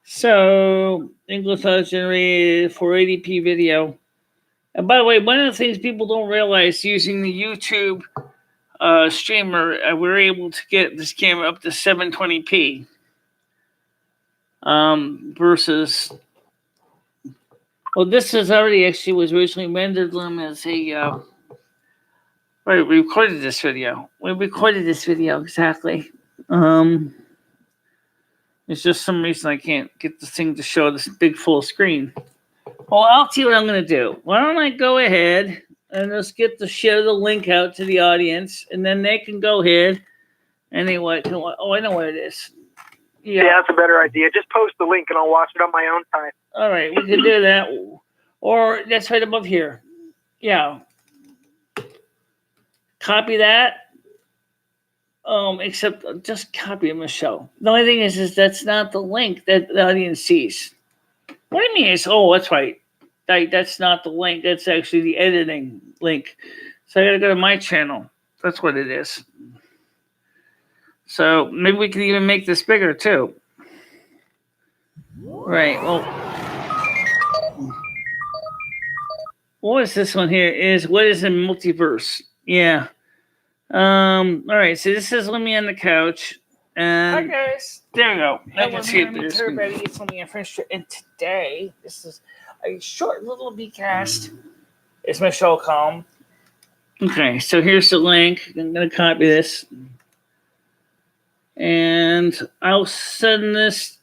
A: So, English generated 480p video. And by the way, one of the things people don't realize, using the YouTube streamer, we're able to get this camera up to 720p. Versus... Well, this is already actually was originally rendered as a... Right, we recorded this video. Exactly. It's just some reason I can't get this thing to show this big full screen. Well, I'll tell you what I'm going to do. Why don't I go ahead and just share the link out to the audience, and then they can go ahead and I know what it is.
B: Yeah, that's a better idea. Just post the link and I'll watch it on my own time.
A: All right, we can do that. Or that's right above here. Yeah. Copy that. Except just copy Michelle. The only thing is that's not the link that the audience sees. What do you mean? That's right. That's not the link. That's actually the editing link. So I got to go to my channel. That's what it is. So maybe we can even make this bigger too. Right. Well, what is this one here? What is a multiverse? Yeah. All right. So this is Lumi on the couch. Hi guys. There we go. I can see it. Everybody, it's Lumi on French. And today, this is a short little recast. It's my show calm. Okay. So here's the link. I'm going to copy this. And I'll send this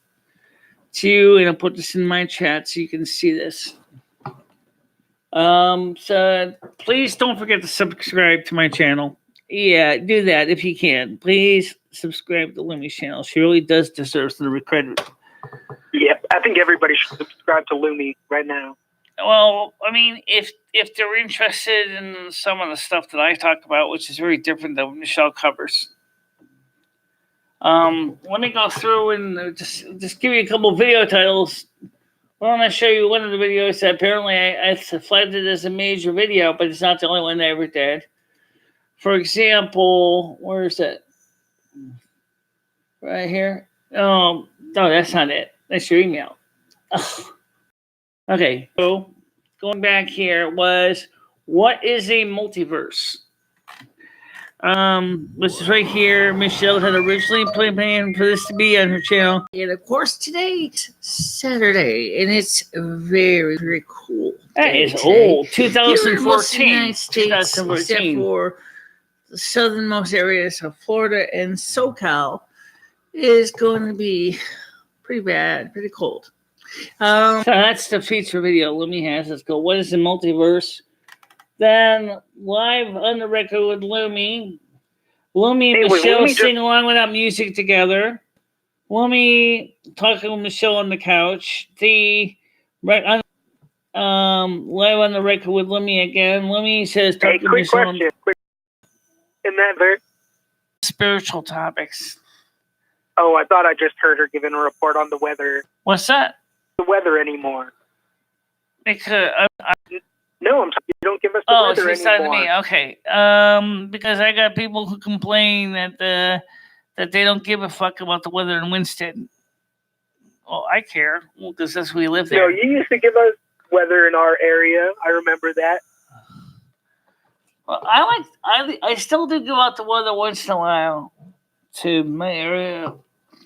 A: to you, and I'll put this in my chat so you can see this. So please don't forget to subscribe to my channel. Yeah, do that if you can. Please subscribe to Lumi's channel. She really does deserve the credit.
B: Yeah, I think everybody should subscribe to Lumi right now.
A: Well, I mean, if they're interested in some of the stuff that I talk about, which is very different than what Michele covers. Let me go through and just give you a couple video titles. Well, I'm going to show you one of the videos that apparently I flagged it as a major video, but it's not the only one I ever did. For example, where is it? Right here. No, that's not it. That's your email. Ugh. Okay, so going back here was, what is a multiverse? This is right here. Michele had originally planned for this to be on her channel. And of course, today's Saturday, and it's very, very cool. That is old. 2014. United States, 2014. Except for the southernmost areas of Florida and SoCal, is going to be pretty bad, pretty cold. So that's the feature video Lumi has. Let's go. What is the multiverse? Then live on the record with Lumi. Lumi and Michele sing along without music together. Lumi talking with Michele on the couch. Live on the record with Lumi again. Lumi says,
B: "Hey, quick question. In that very
A: spiritual topics."
B: Oh, I thought I just heard her giving a report on the weather.
A: What's that?
B: The weather anymore.
A: Because
B: no, I'm sorry, you don't give us the weather anymore. Oh, she's talking to me.
A: Okay. Because I got people who complain that they don't give a fuck about the weather in Winston. Well, I care. Well, because that's where we live there.
B: No, you used to give us weather in our area. I remember that.
A: Well, I still do give out the weather once in a while to my area.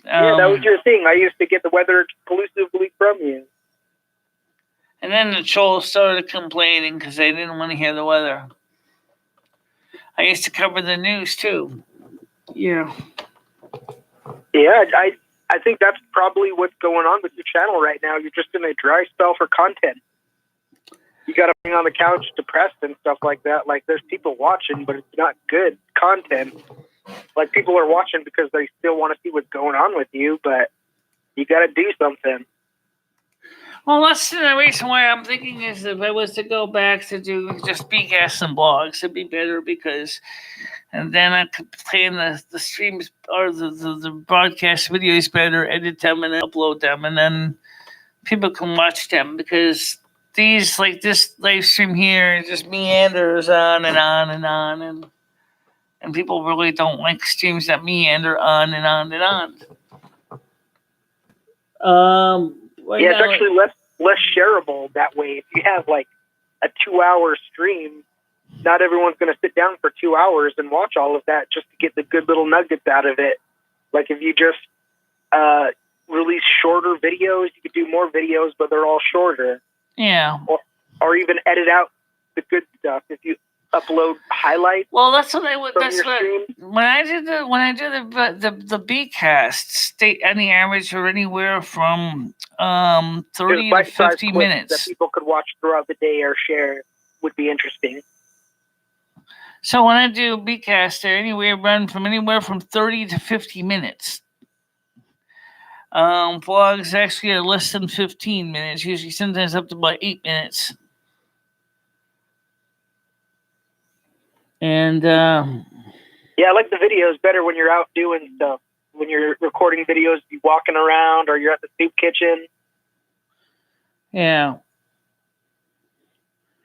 B: Yeah, that was your thing. I used to get the weather exclusively from you.
A: And then the trolls started complaining because they didn't want to hear the weather. I used to cover the news too. Yeah.
B: Yeah, I think that's probably what's going on with your channel right now. You're just in a dry spell for content. You got to be on the couch depressed and stuff like that. Like, there's people watching, but it's not good content. Like, people are watching because they still want to see what's going on with you, but you got to do something.
A: Well, that's the reason why I'm thinking is if I was to go back to do just BCast and blogs, it'd be better because, and then I could plan the streams or the broadcast videos better, edit them and then upload them, and then people can watch them because these, like this live stream here, it just meanders on and on and on, and people really don't like streams that meander on and on and on.
B: Right now, it's actually less shareable that way. If you have like a 2-hour stream, not everyone's going to sit down for 2 hours and watch all of that just to get the good little nuggets out of it. Like if you just release shorter videos, you could do more videos, but they're all shorter.
A: Yeah.
B: Or even edit out the good stuff. If you upload highlights.
A: Well, that's what I would. That's what when I do the Bcasts, they any average or anywhere from 30 to 50 minutes
B: that people could watch throughout the day or share would be interesting.
A: So when I do Bcast, they're run from anywhere from 30 to 50 minutes. Vlogs actually are less than 15 minutes, usually sometimes up to about 8 minutes. And
B: yeah, I like the videos better when you're out doing stuff. When you're recording videos, you walking around or you're at the soup kitchen.
A: Yeah.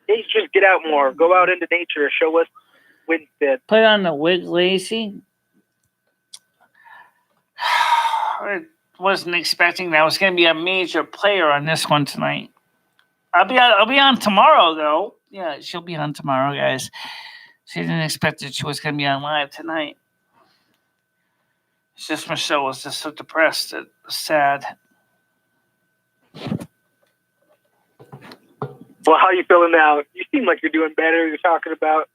B: You just get out more. Go out into nature. Show us Winston.
A: Put on the wig, Lacey. I wasn't expecting that I was going to be a major player on this one tonight. I'll be on tomorrow though. Yeah, she'll be on tomorrow, guys. She didn't expect that she was going to be on live tonight. It's just Michele was just so depressed and sad.
B: Well, how are you feeling now? You seem like you're doing better. You're talking about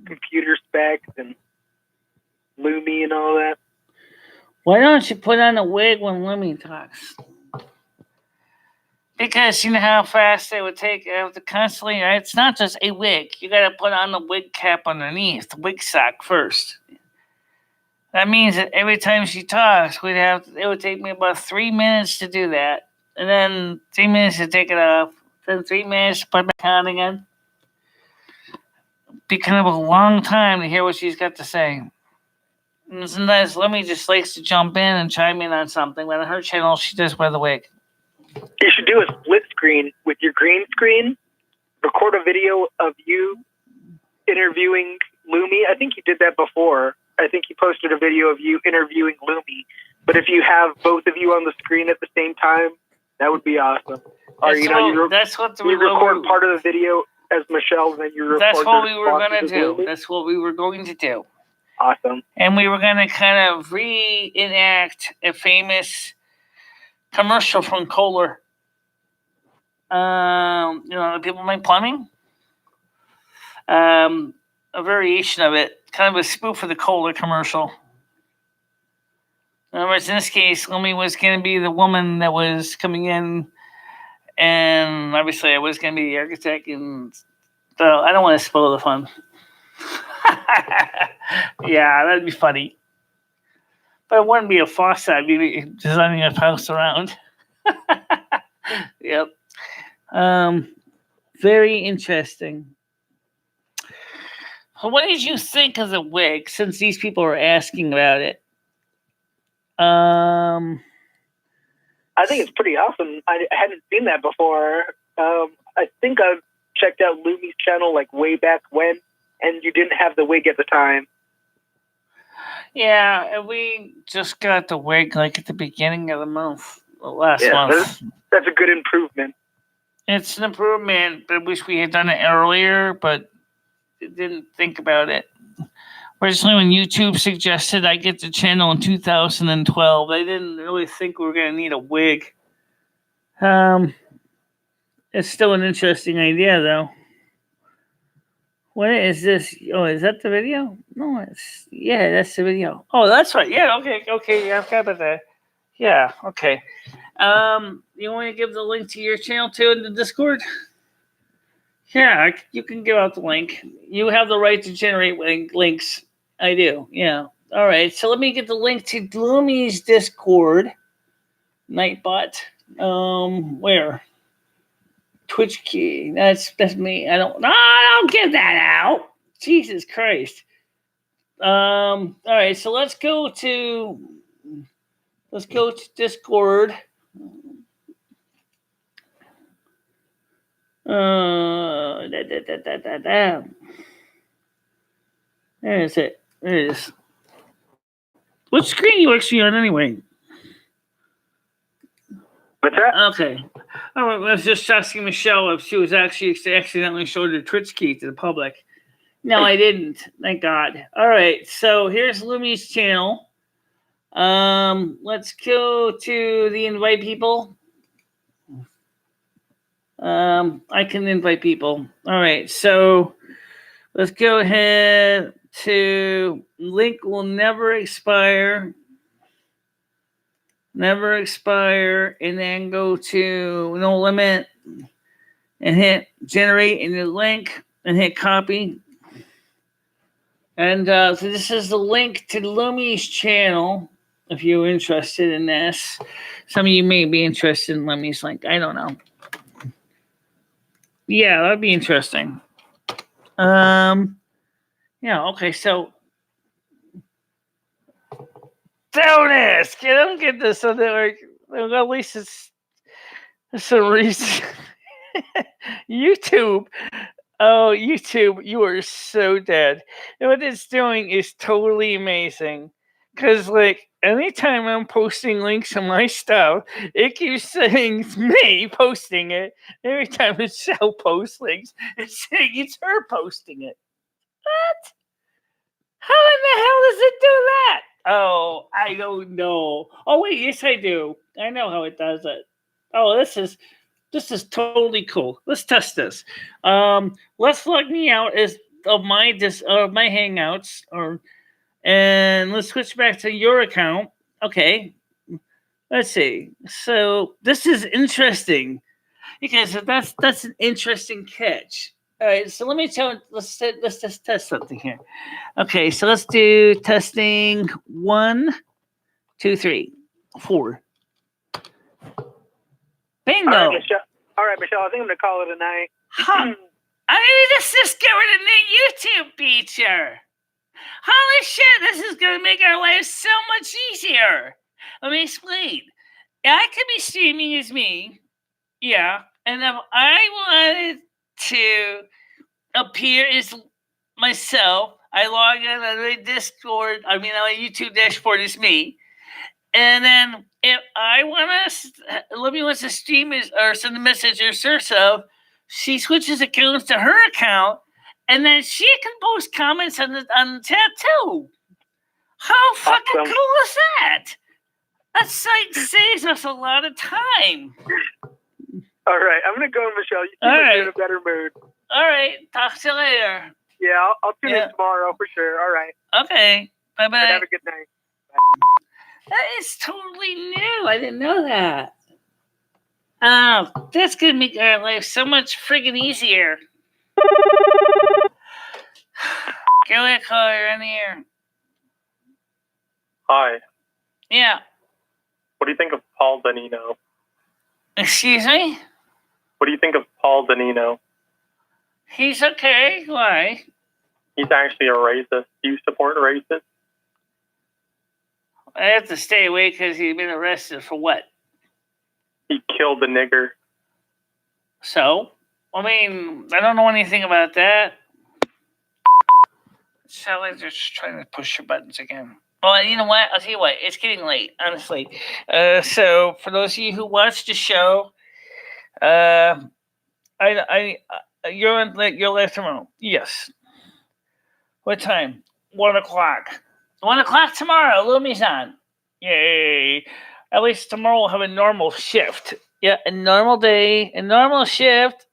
B: computer specs and Lumi and all that.
A: Why don't you put on a wig when Lumi talks? Because you know how fast they would take to constantly. Right? It's not just a wig. You got to put on the wig cap underneath, the wig sock first. That means that every time she talks, it would take me about 3 minutes to do that. And then 3 minutes to take it off. Then 3 minutes to put it back on again. Be kind of a long time to hear what she's got to say. And sometimes Lemmy just likes to jump in and chime in on something. But on her channel, she does wear the wig.
B: You should do a split screen with your green screen. Record a video of you interviewing Lumi. I think you did that before. I think you posted a video of you interviewing Lumi. But if you have both of you on the screen at the same time, that would be awesome. Or
A: that's what
B: you record part of the video as Michele, and then you record.
A: That's what we were going to do. That's what we were going to do.
B: Awesome.
A: And we were going to kind of reenact a famous commercial from Kohler. People make plumbing. A variation of it, kind of a spoof of the Kohler commercial. In other words, in this case, Lumi was going to be the woman that was coming in, and obviously I was going to be the architect, and so I don't want to spoil the fun. Yeah, that'd be funny. But it wouldn't be a faucet. I'd be designing a house around. Yep. Very interesting. So what did you think of the wig, since these people were asking about it?
B: I think it's pretty awesome. I hadn't seen that before. I think I've checked out Lumi's channel like way back when, and you didn't have the wig at the time.
A: Yeah, we just got the wig like at the beginning of the month, last month.
B: That's a good improvement.
A: It's an improvement, but I wish we had done it earlier, but didn't think about it. Originally, when YouTube suggested I get the channel in 2012, I didn't really think we were going to need a wig. It's still an interesting idea, though. What is this? Oh, is that the video? No, that's the video. Oh, that's right. Yeah, okay. Yeah, I forgot about that. Yeah, okay. You want to give the link to your channel too in the Discord? Yeah, you can give out the link. You have the right to generate links. I do. Yeah. All right. So let me get the link to Lumi's Discord. Nightbot. Where? Twitch key. That's me. I don't give that out. Jesus Christ. All right. So let's go to Discord. There is it. There it is. What screen you actually on anyway?
B: What's that?
A: Okay. I was just asking Michele if she was actually accidentally showed her Twitch key to the public. No, I didn't. Thank God. All right. So here's Lumi's channel. Let's go to the invite people. I can invite people. All right. So let's go ahead to link will never expire. Never expire, and then go to no limit and hit generate in the link and hit copy. And so this is the link to Lumi's channel if you're interested in this. Some of you may be interested in Lumi's link. I don't know. Yeah, that'd be interesting. Yeah, okay, so Donus, get this so that at least it's some reason. YouTube. Oh, YouTube, you are so dead. And what it's doing is totally amazing. Because, anytime I'm posting links on my stuff, it keeps saying it's me posting it. Every time Michele posts links, it's saying it's her posting it. What? How in the hell does it do that? Oh, I don't know. Oh, wait, yes, I do. I know how it does it. Oh, this is totally cool. Let's test this. Let's log me out of my Hangouts, and let's switch back to your account. Okay, let's see. So this is interesting because that's an interesting catch. All right, so let me tell. Let's just test something here. Okay, so let's do testing 1, 2, 3, 4. Bingo.
B: All right, Michelle. I think I'm gonna call it a night.
A: Huh. I mean, just get rid of the YouTube feature. Holy shit! This is gonna make our lives so much easier. Let me explain. I could be streaming as me, yeah, and if I wanted to appear as myself, I log in on my Discord. I mean, on my YouTube dashboard as me, and then if I want to, Libby wants to stream or send a message or herself, she switches accounts to her account, and then she can post comments on the chat too. How fucking cool is that? That site saves us a lot of time.
B: All right, I'm gonna go, Michelle. You seem like you're in a better mood.
A: All right, talk to you later.
B: Yeah, I'll tune in tomorrow for sure. All right.
A: Okay, bye-bye.
B: And have a good night.
A: That is totally new. I didn't know that. Oh, that's gonna make our life so much friggin' easier. Go ahead, caller, in the air.
C: Hi.
A: Yeah.
C: What do you think of Paul Danino?
A: Excuse me?
C: What do you think of Paul Danino?
A: He's okay. Why?
C: He's actually a racist. Do you support racists?
A: I have to stay away because he's been arrested for what?
C: He killed the nigger.
A: So? I mean, I don't know anything about that. So I'm just trying to push your buttons again. Well, you know what? I'll tell you what. It's getting late, honestly. So for those of you who watched the show, you're left tomorrow. Yes. What time? 1 o'clock. 1 o'clock tomorrow. Lumi's on. Yay! At least tomorrow we'll have a normal shift. Yeah, a normal day, a normal shift.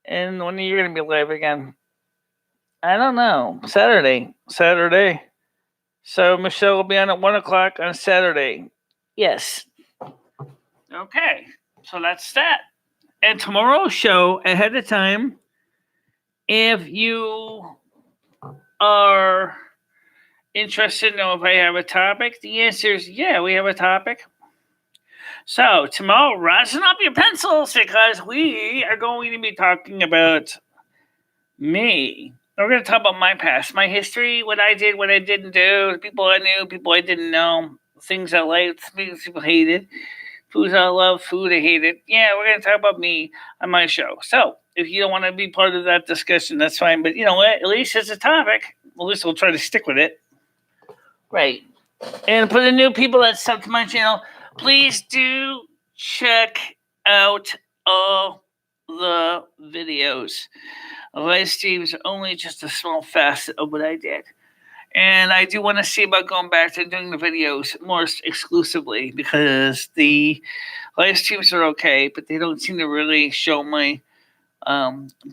A: And when are you going to be live again? I don't know. Saturday. So Michelle will be on at 1 o'clock on Saturday. Yes. Okay. So that's that. And tomorrow's show ahead of time, if you are interested to know if I have a topic, the answer is yeah, we have a topic. So tomorrow, rosin up your pencils because we are going to be talking about me. We're going to talk about my past, my history, what I did, what I didn't do, people I knew, people I didn't know, things I liked, things people hated, foods I loved, food I hated. Yeah, we're going to talk about me on my show. So if you don't want to be part of that discussion, that's fine. But you know what? At least it's a topic. At least we'll try to stick with it. Right. And for the new people that sub to my channel, please do check out all the videos. Live streams are only just a small facet of what I did. And I do want to see about going back to doing the videos more exclusively because the live streams are okay, but they don't seem to really show my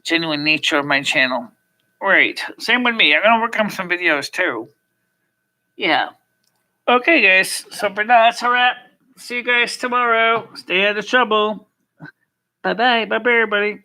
A: genuine nature of my channel. Right. Same with me. I'm going to work on some videos too. Yeah. Okay, guys. So for now, that's a wrap. See you guys tomorrow. Stay out of trouble. Bye-bye. Bye-bye, everybody.